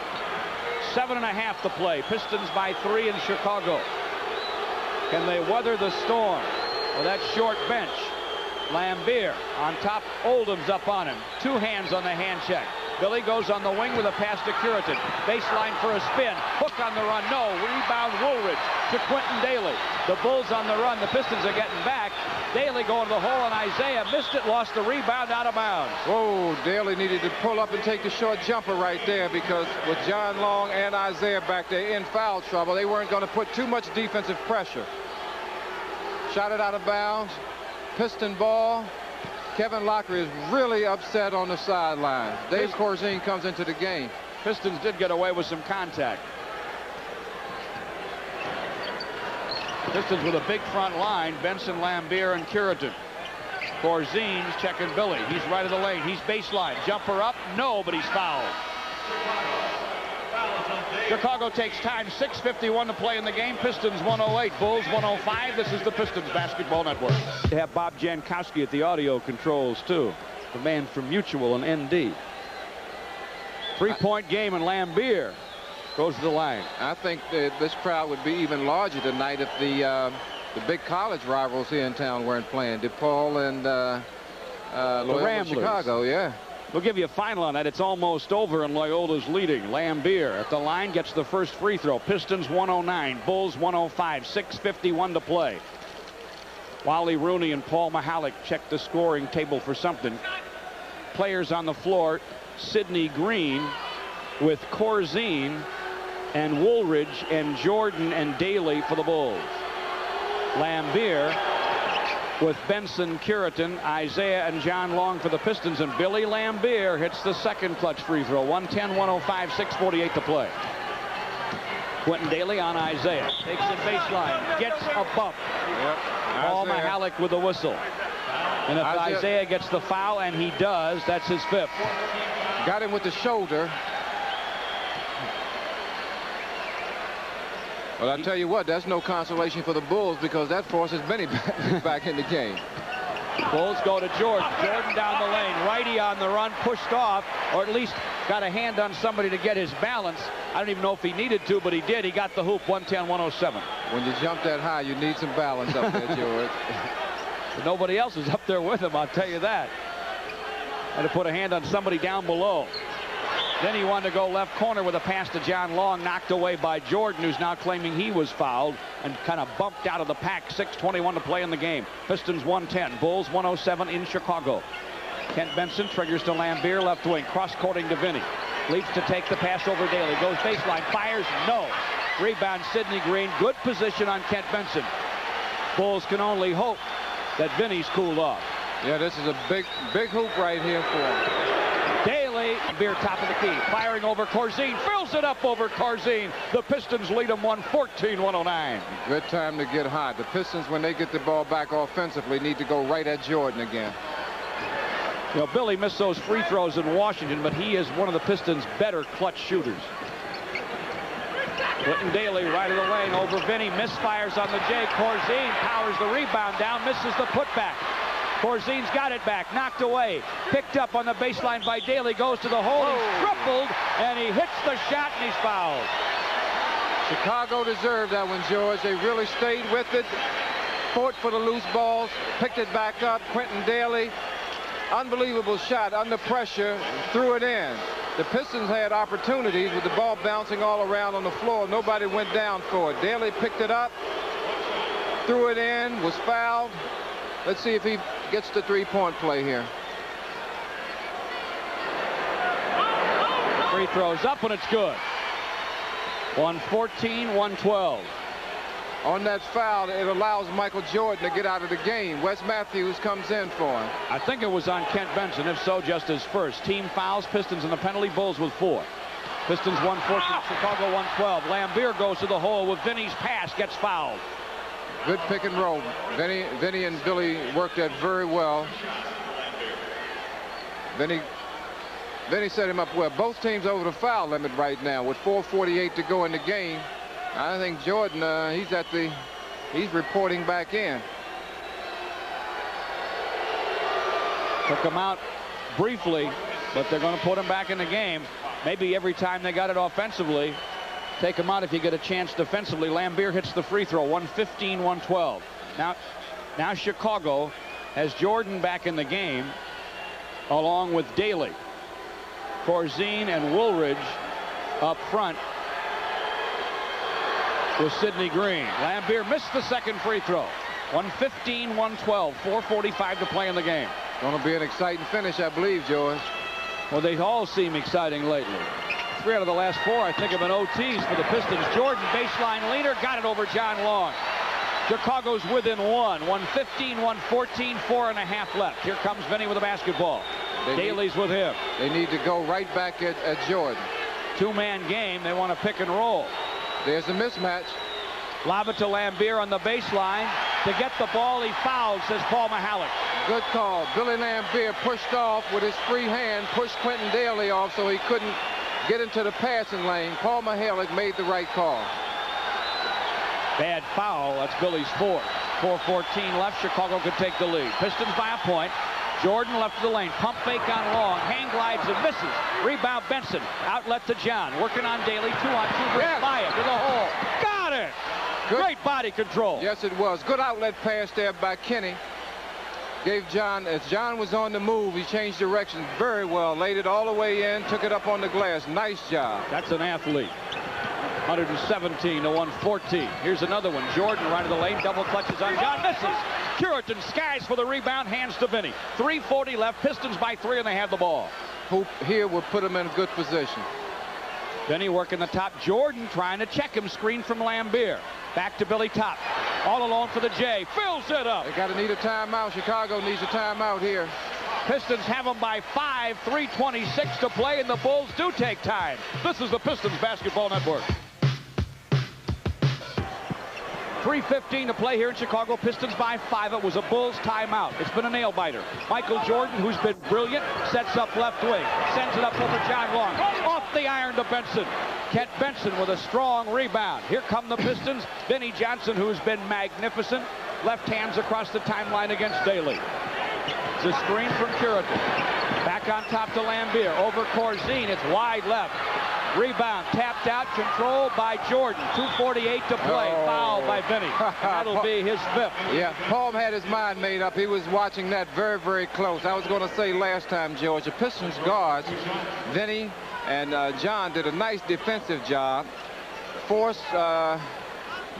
7.5 to play. Pistons by 3 in Chicago. Can they weather the storm? Well, that short bench. Laimbeer on top. Oldham's up on him. 2 hands on the hand check. Billy goes on the wing with a pass to Curitan. Baseline for a spin. Hook on the run. No. Rebound Woolridge to Quentin Daly. The Bulls on the run. The Pistons are getting back. Daly going to the hole, and Isiah missed it. Lost the rebound out of bounds. Whoa, Daly needed to pull up and take the short jumper right there, because with John Long and Isiah back there in foul trouble, they weren't going to put too much defensive pressure. Shot it out of bounds. Piston ball. Kevin Locker is really upset on the sideline. Dave Corzine comes into the game. Pistons did get away with some contact. Pistons with a big front line. Benson, Laimbeer, and Curitin. Corzine's checking Billy. He's right of the lane. He's baseline. Jumper up. No, but he's fouled. Chicago takes time. 6:51 to play in the game. Pistons 108. Bulls 105. This is the Pistons Basketball Network. They have Bob Jankowski at the audio controls, too. The man from Mutual and ND. Three-point game, and Laimbeer goes to the line. I think that this crowd would be even larger tonight if the big college rivals here in town weren't playing. DePaul and Loyola Chicago, yeah. We'll give you a final on that. It's almost over, and Loyola's leading. Laimbeer at the line gets the first free throw. Pistons 109, Bulls 105, 6:51 to play. Wally Rooney and Paul Mihalik check the scoring table for something. Players on the floor, Sidney Green with Corzine and Woolridge and Jordan and Daly for the Bulls. Laimbeer with Benson, Curitin, Isiah, and John Long for the Pistons, and Billy Laimbeer hits the second clutch free throw. 110-105, 6:48 to play. Quentin Daly on Isiah. Takes it baseline. Gets a bump. Yep. Paul Mihalik with the whistle. And if Isiah gets the foul, and he does, that's his fifth. Got him with the shoulder. Well, I tell you what, that's no consolation for the Bulls because that forces Vinnie back in the game. Bulls go to Jordan. Jordan down the lane. Righty on the run, pushed off, or at least got a hand on somebody to get his balance. I don't even know if he needed to, but he did. He got the hoop, 110-107. When you jump that high, you need some balance up there, George. But nobody else is up there with him, I'll tell you that. Had to put a hand on somebody down below. Then he wanted to go left corner with a pass to John Long, knocked away by Jordan, who's now claiming he was fouled and kind of bumped out of the pack. 6:21 to play in the game. Pistons 110, Bulls 107 in Chicago. Kent Benson triggers to Laimbeer, left wing, cross-courting to Vinnie. Leaps to take the pass over Daly, goes baseline, fires, no. Rebound Sidney Green, good position on Kent Benson. Bulls can only hope that Vinnie's cooled off. Yeah, this is a big hoop right here for him. Daly, Beer top of the key, firing over Corzine, fills it up over Corzine. The Pistons lead them 114-109. Good time to get hot. The Pistons, when they get the ball back offensively, need to go right at Jordan again. You know, Billy missed those free throws in Washington, but he is one of the Pistons' better clutch shooters. Quentin Daly right of the lane over Vinnie, misfires on the J. Corzine powers the rebound down, misses the putback. Corzine's got it back, knocked away, picked up on the baseline by Daly, goes to the hole, he's tripled, and he hits the shot, and he's fouled. Chicago deserved that one, George. They really stayed with it, fought for the loose balls, picked it back up. Quentin Daly, unbelievable shot under pressure, threw it in. The Pistons had opportunities with the ball bouncing all around on the floor. Nobody went down for it. Daly picked it up, threw it in, was fouled. Let's see if he gets the three-point play here. Free throws up, and it's good. 114-112. On that foul, it allows Michael Jordan to get out of the game. Wes Matthews comes in for him. I think it was on Kent Benson. If so, just his first. Team fouls, Pistons in the penalty, Bulls with 4. Pistons 114, Chicago 112. Laimbeer goes to the hole with Vinnie's pass, gets fouled. Good pick and roll. Vinnie and Billy worked that very well. Vinnie set him up well. Both teams over the foul limit right now with 4:48 to go in the game. I think Jordan, he's reporting back in. Took him out briefly, but they're going to put him back in the game. Maybe every time they got it offensively. Take him out if you get a chance defensively. Laimbeer hits the free throw, 115-112. Now Chicago has Jordan back in the game, along with Daly. Corzine and Woolridge up front with Sidney Green. Laimbeer missed the second free throw. 115-112, 4:45 to play in the game. Going to be an exciting finish, I believe, George. Well, they all seem exciting lately. 3 out of the last 4, I think, have been OTs for the Pistons. Jordan, baseline leader, got it over John Long. Chicago's within 1. 115-114, 4.5 left. Here comes Vinnie with the basketball. Daly's with him. They need to go right back at Jordan. 2-man game. They want to pick and roll. There's a mismatch. Lob it to Laimbeer on the baseline. To get the ball, he fouled, says Paul Mahalik. Good call. Billy Laimbeer pushed off with his free hand, pushed Quentin Daly off so he couldn't get into the passing lane. Paul Mahalik made the right call. Bad foul. That's Billy's fourth. 4:14 left. Chicago could take the lead. Pistons by a point. Jordan left of the lane. Pump fake on Long. Hang glides and misses. Rebound Benson. Outlet to John. Working on Daly. 2-on-2. Yes. By it to the hole. Got it. Good. Great body control. Yes, it was. Good outlet pass there by Kenny. Gave John, as John was on the move, he changed direction very well. Laid it all the way in. Took it up on the glass. Nice job. That's an athlete. 117 to 114. Here's another one. Jordan right of the lane. Double clutches on John. Misses. Curitan skies for the rebound. Hands to Vinnie. 3:40 left. Pistons by 3 and they have the ball. Hoop here will put him in a good position. Vinnie working the top. Jordan trying to check him. Screen from Laimbeer. Back to Billy Top. All alone for the J. Fills it up. They got to need a timeout. Chicago needs a timeout here. Pistons have them by 5. 3:26 to play, and the Bulls do take time. This is the Pistons Basketball Network. 3:15 to play here in Chicago. Pistons by 5. It was a Bulls timeout. It's been a nail-biter. Michael Jordan, who's been brilliant, sets up left wing. Sends it up over John Long. Off the iron to Benson. Kent Benson with a strong rebound. Here come the Pistons. Vinnie Johnson, who's been magnificent. Left hands across the timeline against Daly. It's a screen from Curitan. Back on top to Laimbeer. Over Corzine. It's wide left. Rebound tapped out, controlled by Jordan. 2:48 to play. Oh. Foul by Vinnie. That'll be his 5th. Yeah, Paul had his mind made up. He was watching that very, very close. I was going to say last time, George, the Pistons guards, Vinnie and John did a nice defensive job. Forced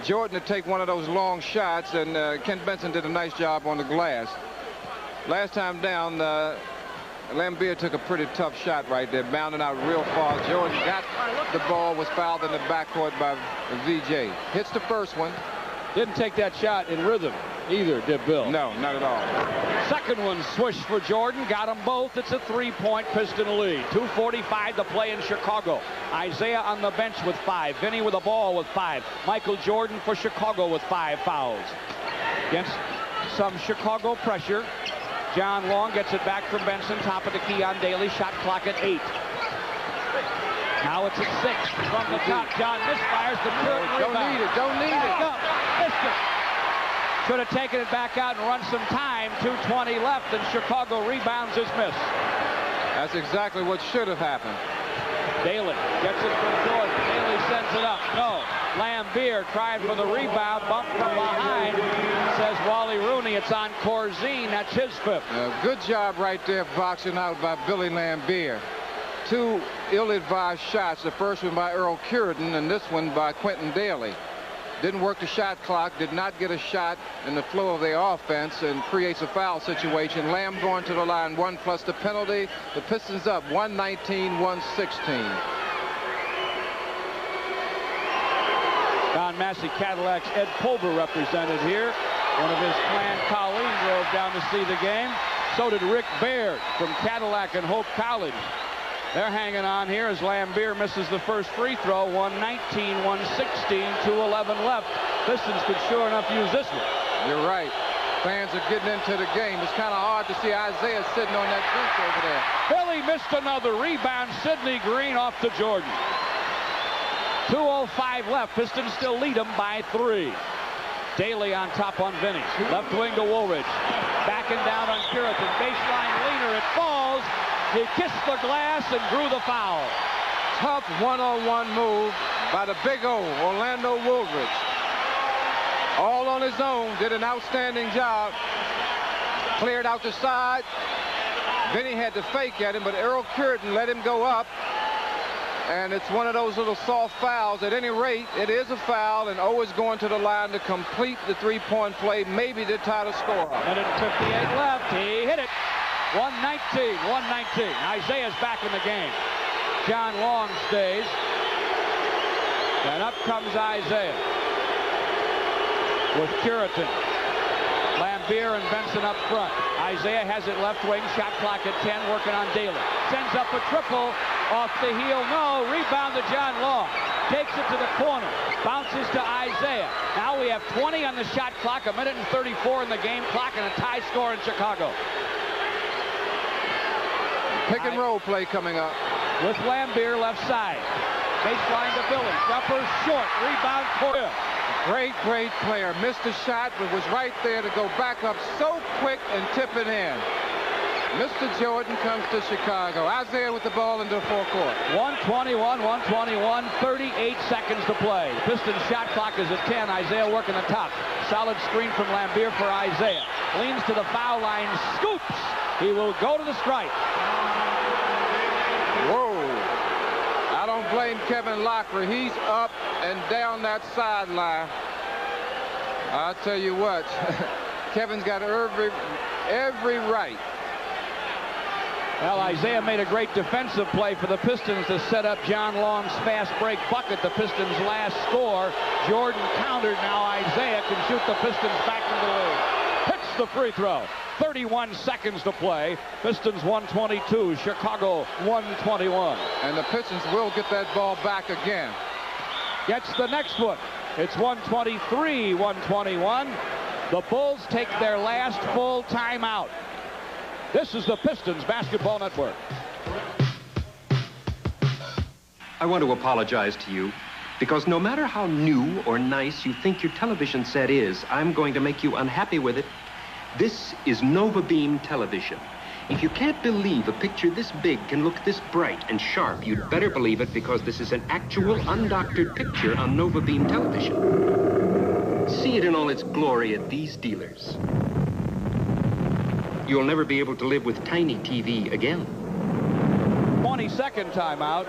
Jordan to take one of those long shots, and Kent Benson did a nice job on the glass. Last time down, Laimbeer took a pretty tough shot right there, bounding out real far. Jordan got the ball, was fouled in the backcourt by VJ. Hits the first one. Didn't take that shot in rhythm either, did Bill? No, not at all. Second one swished for Jordan. Got them both. It's a 3-point Piston lead. 2:45 to play in Chicago. Isiah on the bench with 5. Vinnie with the ball with 5. Michael Jordan for Chicago with 5 fouls. Against some Chicago pressure. John Long gets it back from Benson. Top of the key on Daly. Shot clock at 8. Now it's at 6. From the top, John misfires the Curitan rebound. Don't need it. Don't need it. Up. Missed it. Should have taken it back out and run some time. 2:20 left, and Chicago rebounds his miss. That's exactly what should have happened. Daly gets it from Jordan. Daly sends it up. No. Laimbeer trying for the rebound. Bump from behind. Says Wally Rooney. It's on Corzine. That's his 5th. Good job right there boxing out by Billy Laimbeer. 2 ill-advised shots. The first one by Earl Curitan and this one by Quentin Daly. Didn't work the shot clock. Did not get a shot in the flow of their offense and creates a foul situation. Lamb going to the line. 1 plus the penalty. The Pistons up 119-116. Don Massey Cadillac's Ed Pulver represented here. One of his clan colleagues drove down to see the game. So did Rick Baird from Cadillac and Hope College. They're hanging on here as Laimbeer misses the first free throw. 119-116, 2:11 left. Pistons could sure enough use this one. You're right. Fans are getting into the game. It's kind of hard to see Isiah sitting on that bench over there. Billy missed another rebound. Sidney Green off to Jordan. 2:05 left. Pistons still lead them by 3. Daly on top on Vinnie. Left wing to Woolridge. Backing down on Curitan. Baseline leaner. It falls. He kissed the glass and drew the foul. Tough one-on-one move by the big O, Orlando Woolridge. All on his own. Did an outstanding job. Cleared out the side. Vinnie had to fake at him, but Earl Curitan let him go up. And it's one of those little soft fouls. At any rate, it is a foul, and O is going to the line to complete the 3-point play, maybe to tie the score up. Minute 58 left. He hit it. 119. Isiah's back in the game. John Long stays. And up comes Isiah with Curitan. Laimbeer and Benson up front. Isiah has it left wing. Shot clock at 10. Working on Daly. Sends up a triple. Off the heel. No. Rebound to John Long. takes it to the corner. Bounces to Isiah. Now we have 20 on the shot clock, 1:34 in the game clock, and a tie score in Chicago. Pick and roll play coming up. With Laimbeer left side. Baseline to Billy. Jumper short. Rebound for him. Great player. Missed a shot, but was right there to go back up so quick and tip it in. Mr. Jordan comes to Chicago. Isiah with the ball into the forecourt. 1:21, 38 seconds to play. Pistons shot clock is at 10. Isiah working the top. Solid screen from Laimbeer for Isiah. Leans to the foul line. Scoops. He will go to the stripe. Whoa. I don't blame Kevin Locklear. He's up and down that sideline. I'll tell you what. Kevin's got every right. Well, Isiah made a great defensive play for the Pistons to set up John Long's fast break bucket, the Pistons' last score. Jordan countered. Now Isiah can shoot the Pistons back into the lead. Hits the free throw. 31 seconds to play. Pistons 122, Chicago 121. And the Pistons will get that ball back again. Gets the next one. It's 123, 121. The Bulls take their last full timeout. This is the Pistons Basketball Network. I want to apologize to you because no matter how new or nice you think your television set is, I'm going to make you unhappy with it. This is Nova Beam television. If you can't believe a picture this big can look this bright and sharp, you'd better believe it because this is an actual undoctored picture on Nova Beam television. See it in all its glory at these dealers. You'll never be able to live with tiny TV again. 22nd timeout.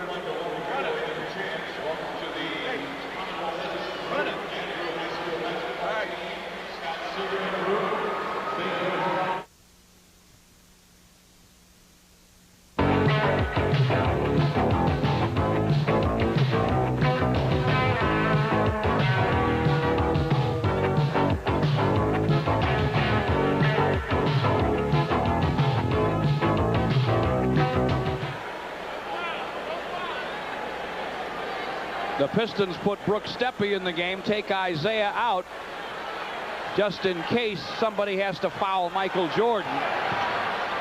The Pistons put Brooks Steppe in the game, take Isiah out, just in case somebody has to foul Michael Jordan.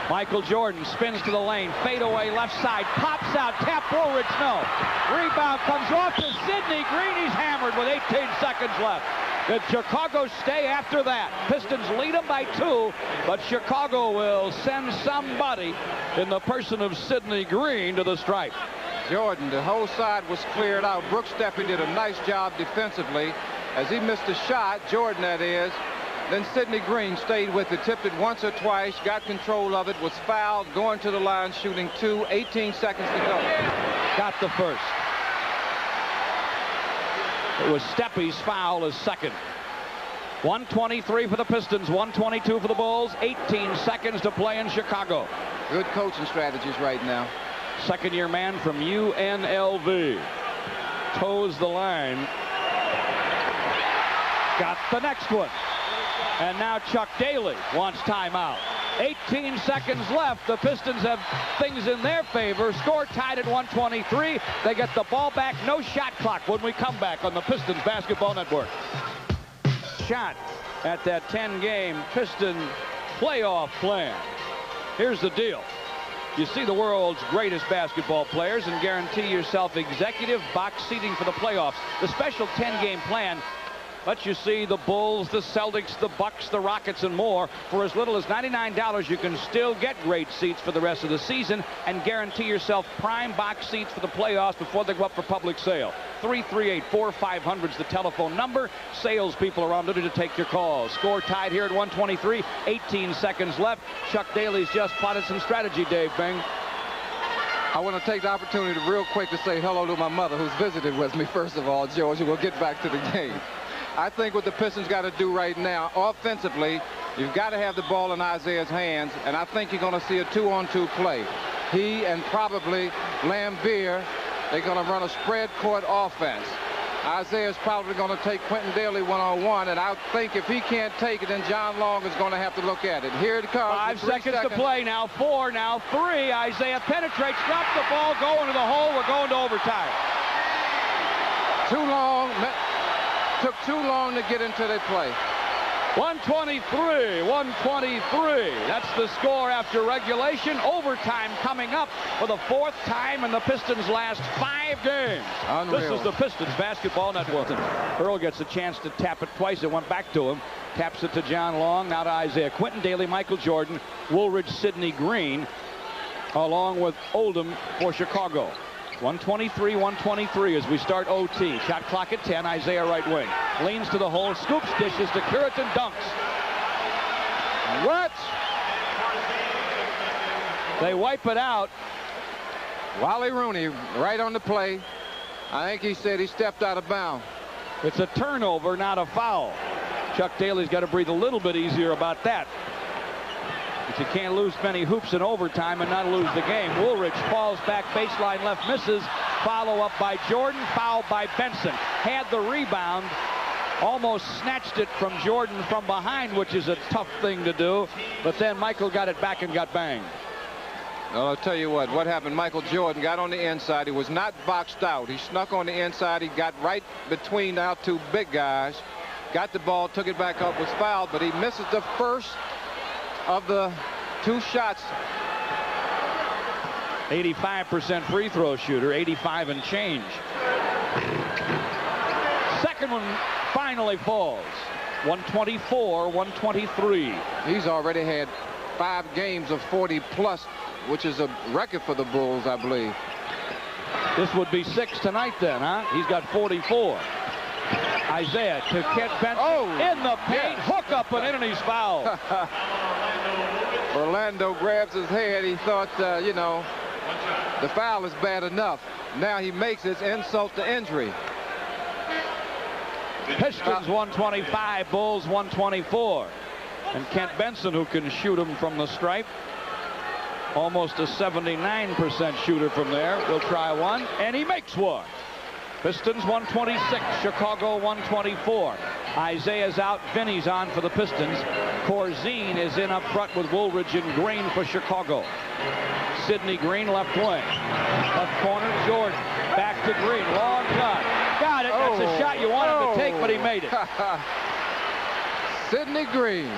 Michael Jordan spins to the lane, fadeaway left side, pops out, tap Woolridge, no. Rebound comes off to Sidney Green. He's hammered with 18 seconds left. Did Chicago stay after that? Pistons lead them by 2, but Chicago will send somebody in the person of Sidney Green to the stripe. Jordan, the whole side was cleared out. Brooks Steppe did a nice job defensively as he missed a shot, Jordan that is. Then Sidney Green stayed with it, tipped it once or twice, got control of it, was fouled, going to the line, shooting 2, 18 seconds to go. Got the first. It was Steppe's foul, his second. 123 for the Pistons, 122 for the Bulls, 18 seconds to play in Chicago. Good coaching strategies right now. Second-year man from UNLV. Toes the line. Got the next one. And now Chuck Daly wants timeout. 18 seconds left. The Pistons have things in their favor. Score tied at 123. They get the ball back. No shot clock when we come back on the Pistons Basketball Network. Shot at that 10-game Piston playoff plan. Here's the deal. You see the world's greatest basketball players and guarantee yourself executive box seating for the playoffs. The special 10-game plan lets you see the Bulls, the Celtics, the Bucks, the Rockets, and more. For as little as $99, you can still get great seats for the rest of the season and guarantee yourself prime box seats for the playoffs before they go up for public sale. 338-4500 is the telephone number. Salespeople are on duty to take your calls. Score tied here at 123. 18 seconds left. Chuck Daly's just plotted some strategy, Dave Bing. I want to take the opportunity real quick to say hello to my mother who's visited with me, first of all, George, and we'll get back to the game. I think what the Pistons got to do right now, offensively, you've got to have the ball in Isiah's hands, and I think you're going to see a 2-on-2 play. He and probably Laimbeer, they're going to run a spread court offense. Isiah's probably going to take Quentin Daly one-on-one, and I think if he can't take it, then John Long is going to have to look at it. Here it comes. 5 seconds to play. Now 4, now 3. Isiah penetrates, drops the ball, going to the hole. We're going to overtime. Too long. Took too long to get into the play. 123, 123. That's the score after regulation. Overtime coming up for the 4th time in the Pistons' last 5 games. Unreal. This is the Pistons Basketball Network. Earl gets a chance to tap it twice. It went back to him. Taps it to John Long. Now to Isiah. Quentin Daly, Michael Jordan, Woolridge, Sidney Green, along with Oldham for Chicago. 123 as we start OT. Shot clock at 10. Isiah right wing. Leans to the hole. Scoops, dishes to Curitan, dunks. What? They wipe it out. Wally Rooney right on the play. I think he said he stepped out of bounds. It's a turnover, not a foul. Chuck Daly's got to breathe a little bit easier about that. But you can't lose many hoops in overtime and not lose the game. Woolridge falls back, baseline left, misses. Follow up by Jordan, foul by Benson. Had the rebound, almost snatched it from Jordan from behind, which is a tough thing to do. But then Michael got it back and got banged. Well, I'll tell you what happened. Michael Jordan got on the inside. He was not boxed out. He snuck on the inside. He got right between our 2 big guys. Got the ball, took it back up, was fouled, but he misses the first of the 2 shots. 85% free throw shooter, 85 and change. Second one finally falls. 124, 123. He's already had 5 games of 40 plus, which is a record for the Bulls, I believe. This would be 6 tonight then, huh? He's got 44. Isiah to Kent Benson in the paint, hook up and in, and he's fouled. Orlando grabs his head. He thought, you know, the foul is bad enough. Now he makes his insult to injury. Pistons 125, Bulls 124. And Kent Benson, who can shoot him from the stripe, almost a 79% shooter from there, will try one, and he makes one. Pistons 126, Chicago 124. Isiah's out, Vinnie's on for the Pistons. Corzine is in up front with Woolridge and Green for Chicago. Sidney Green left wing. Left corner, Jordan. Back to Green, long shot. Got it, that's a shot you wanted to take, but he made it. Sidney Green.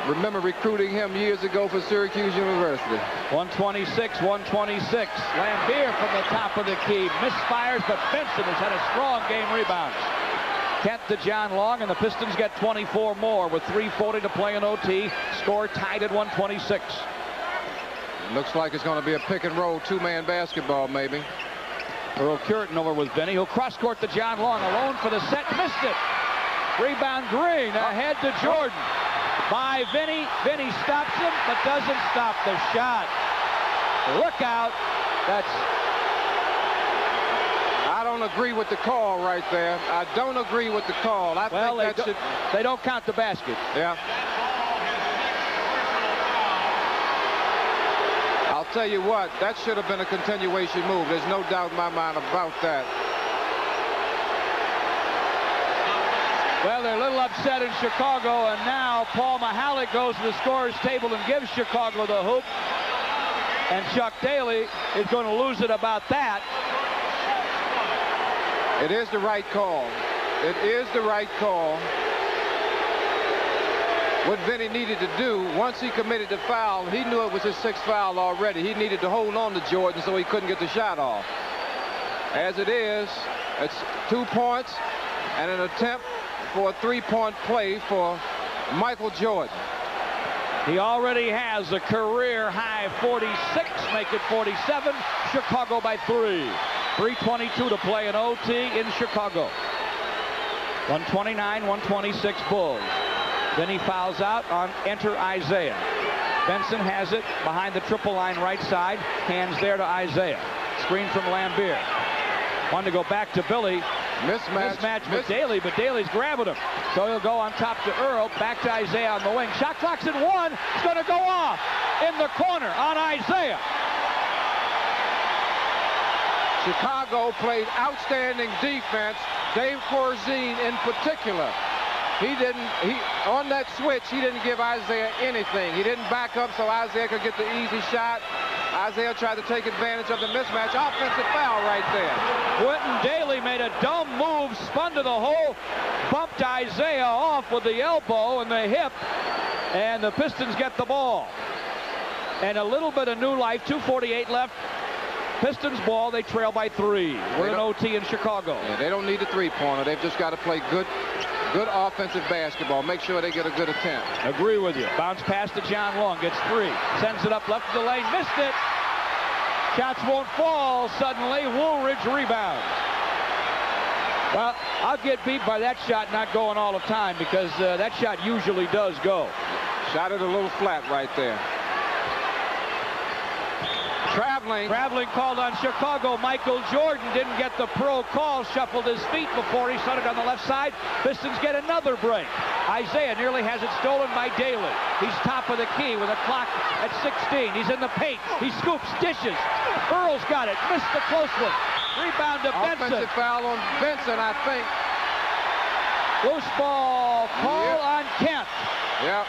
Remember recruiting him years ago for Syracuse University. 126, 126. Laimbeer from the top of the key. Misfires, but Benson has had a strong game rebounds. Kent to John Long, and the Pistons get 24 more with 3:40 to play in OT. Score tied at 126. Looks like it's going to be a pick and roll 2-man basketball, maybe. Earl Curitan over with Vinnie. He'll cross court to John Long, alone for the set. Missed it. Rebound Green, ahead to Jordan. By Vinnie. Vinnie stops him, but doesn't stop the shot. Look out. I don't agree with the call right there. I don't agree with the call. I think that they don't count the basket. Yeah. I'll tell you what, that should have been a continuation move. There's no doubt in my mind about that. Well, they're a little upset in Chicago, and now Paul Mahalik goes to the scorer's table and gives Chicago the hoop. And Chuck Daly is going to lose it about that. It is the right call. It is the right call. What Vinnie needed to do, once he committed the foul, he knew it was his 6th foul already. He needed to hold on to Jordan so he couldn't get the shot off. As it is, it's 2 points and an attempt for a 3-point play for Michael Jordan. He already has a career-high 46, make it 47. Chicago by 3. 3:22 to play in OT in Chicago. 129, 126 Bulls. Then he fouls out on enter Isiah. Benson has it behind the triple line right side. Hands there to Isiah. Screen from Laimbeer. Wanted to go back to Billy. Mismatch with Daly, but Daly's grabbing him. So he'll go on top to Earl. Back to Isiah on the wing. Shot clock's at 1. It's going to go off in the corner on Isiah. Chicago played outstanding defense. Dave Corzine in particular. On that switch, he didn't give Isiah anything. He didn't back up so Isiah could get the easy shot. Isiah tried to take advantage of the mismatch. Offensive foul right there. Quentin Daly made a dumb move, spun to the hole, bumped Isiah off with the elbow and the hip, and the Pistons get the ball. And a little bit of new life, 2:48 left. Pistons ball, they trail by 3. We're in OT in Chicago. Yeah, they don't need a three-pointer. They've just got to play good offensive basketball. Make sure they get a good attempt. Agree with you. Bounce pass to John Long. Gets 3. Sends it up left of the lane. Missed it. Shots won't fall. Suddenly, Woolridge rebounds. Well, I'll get beat by that shot not going all the time because that shot usually does go. Shot it a little flat right there. Traveling called on Chicago. Michael Jordan didn't get the pro call. Shuffled his feet before he started on the left side. Pistons get another break. Isiah nearly has it stolen by Daly. He's top of the key with a clock at 16. He's in the paint. He scoops, dishes. Earl's got it. Missed the close one. Rebound to Benson. Offensive foul on Benson, I think. Loose ball call on Kent. Yep.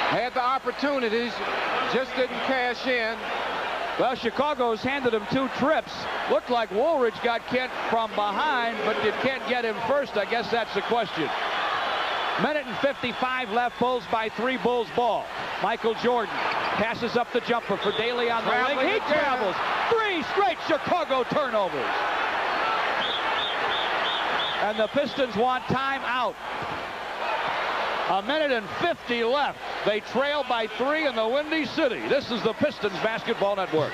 Had the opportunities, just didn't cash in. Well, Chicago's handed him 2 trips. Looked like Woolridge got Kent from behind, but did Kent get him first? I guess that's the question. Minute and 55 left. Bulls by 3. Bulls ball. Michael Jordan passes up the jumper for Daly on the wing. He travels. 3 straight Chicago turnovers. And the Pistons want time out. A minute and 50 left. They trail by 3 in the Windy City. This is the Pistons Basketball Network.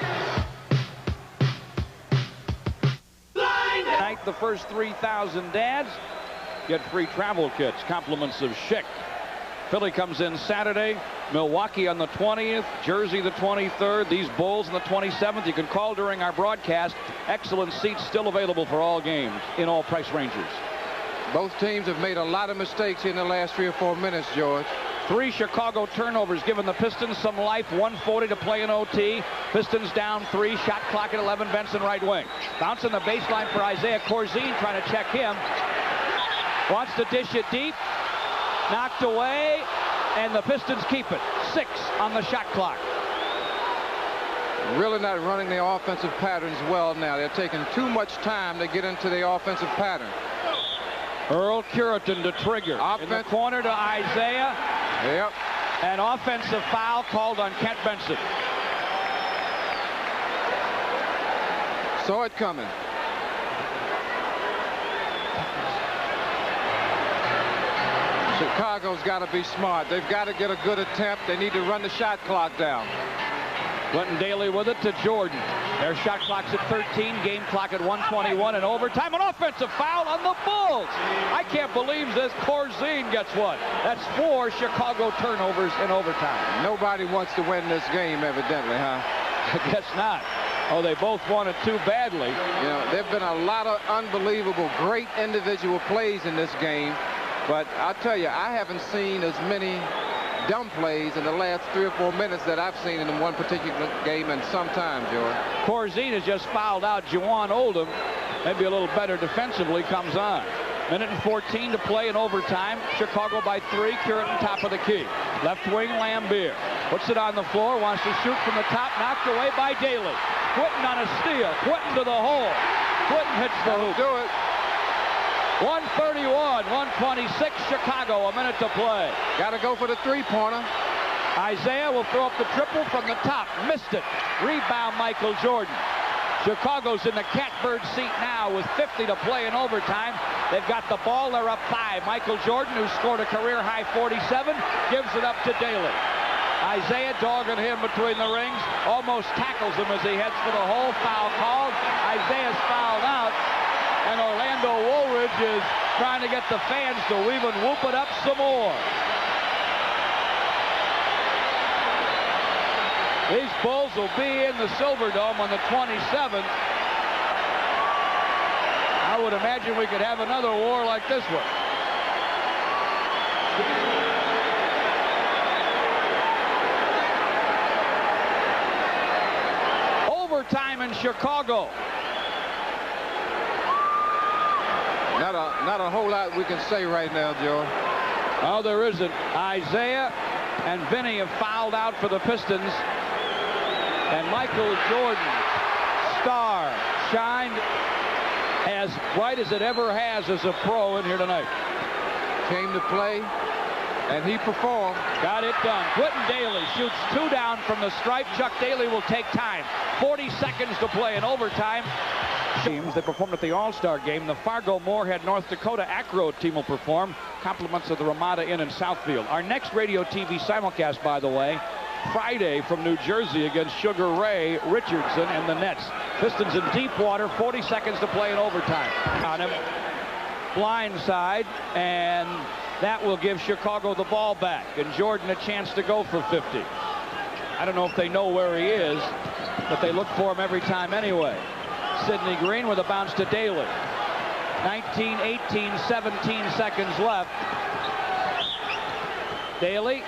Tonight, the first 3,000 dads get free travel kits, compliments of Schick. Philly comes in Saturday. Milwaukee on the 20th. Jersey the 23rd. These Bulls on the 27th. You can call during our broadcast. Excellent seats still available for all games in all price ranges. Both teams have made a lot of mistakes in the last 3 or 4 minutes, George. 3 Chicago turnovers giving the Pistons some life. 1:40 to play in OT. Pistons down 3. Shot clock at 11. Benson right wing. Bouncing the baseline for Isiah. Corzine trying to check him. Wants to dish it deep. Knocked away. And the Pistons keep it. 6 on the shot clock. Really not running the offensive patterns well now. They're taking too much time to get into the offensive pattern. Earl Curitan to trigger. In the corner to Isiah. Yep. An offensive foul called on Kent Benson. Saw it coming. Chicago's got to be smart. They've got to get a good attempt. They need to run the shot clock down. Quentin Daly with it to Jordan. Their shot clock's at 13. Game clock at 1:21 and overtime. An offensive foul on the Bulls. I can't believe this. Corzine gets one. That's 4 Chicago turnovers in overtime. Nobody wants to win this game, evidently, huh? I guess not. Oh, they both want it too badly. You know, there have been a lot of unbelievable, great individual plays in this game. But I'll tell you, I haven't seen as many dumb plays in the last 3 or 4 minutes that I've seen in one particular game in some time, George. Corzine has just fouled out Juwan Oldham. Maybe a little better defensively comes on. Minute and 14 to play in overtime. Chicago by 3. Curitan top of the key. Left wing Laimbeer. Puts it on the floor. Wants to shoot from the top. Knocked away by Daly. Quentin on a steal. Quentin to the hole. Quentin hits the hoop. Do it. 131, 126 Chicago, a minute to play. Got to go for the three-pointer. Isiah will throw up the triple from the top. Missed it. Rebound Michael Jordan. Chicago's in the catbird seat now with 50 to play in overtime. They've got the ball. They're up 5. Michael Jordan, who scored a career-high 47, gives it up to Daly. Isiah dogging him between the rings. Almost tackles him as he heads for the hole. Foul called. Isiah's fouled out. And Orlando Woolridge is trying to get the fans to even whoop it up some more. These Bulls will be in the Silverdome on the 27th. I would imagine we could have another war like this one. Overtime in Chicago. Not a whole lot we can say right now, Joe. Oh, there isn't. Isiah and Vinnie have fouled out for the Pistons. And Michael Jordan, star, shined as bright as it ever has as a pro in here tonight. Came to play, and he performed. Got it done. Quentin Daly shoots 2 down from the stripe. Chuck Daly will take time. 40 seconds to play in overtime. Teams that performed at the All-Star game. The Fargo, Moorhead, North Dakota Acro team will perform. Compliments of the Ramada Inn in Southfield. Our next radio TV simulcast, by the way, Friday from New Jersey against Sugar Ray Richardson and the Nets. Pistons in deep water. 40 seconds to play in overtime. On him. Blind side, and that will give Chicago the ball back and Jordan a chance to go for 50. I don't know if they know where he is, but they look for him every time anyway. Sidney Green with a bounce to Daly. 19, 18, 17 seconds left. Daly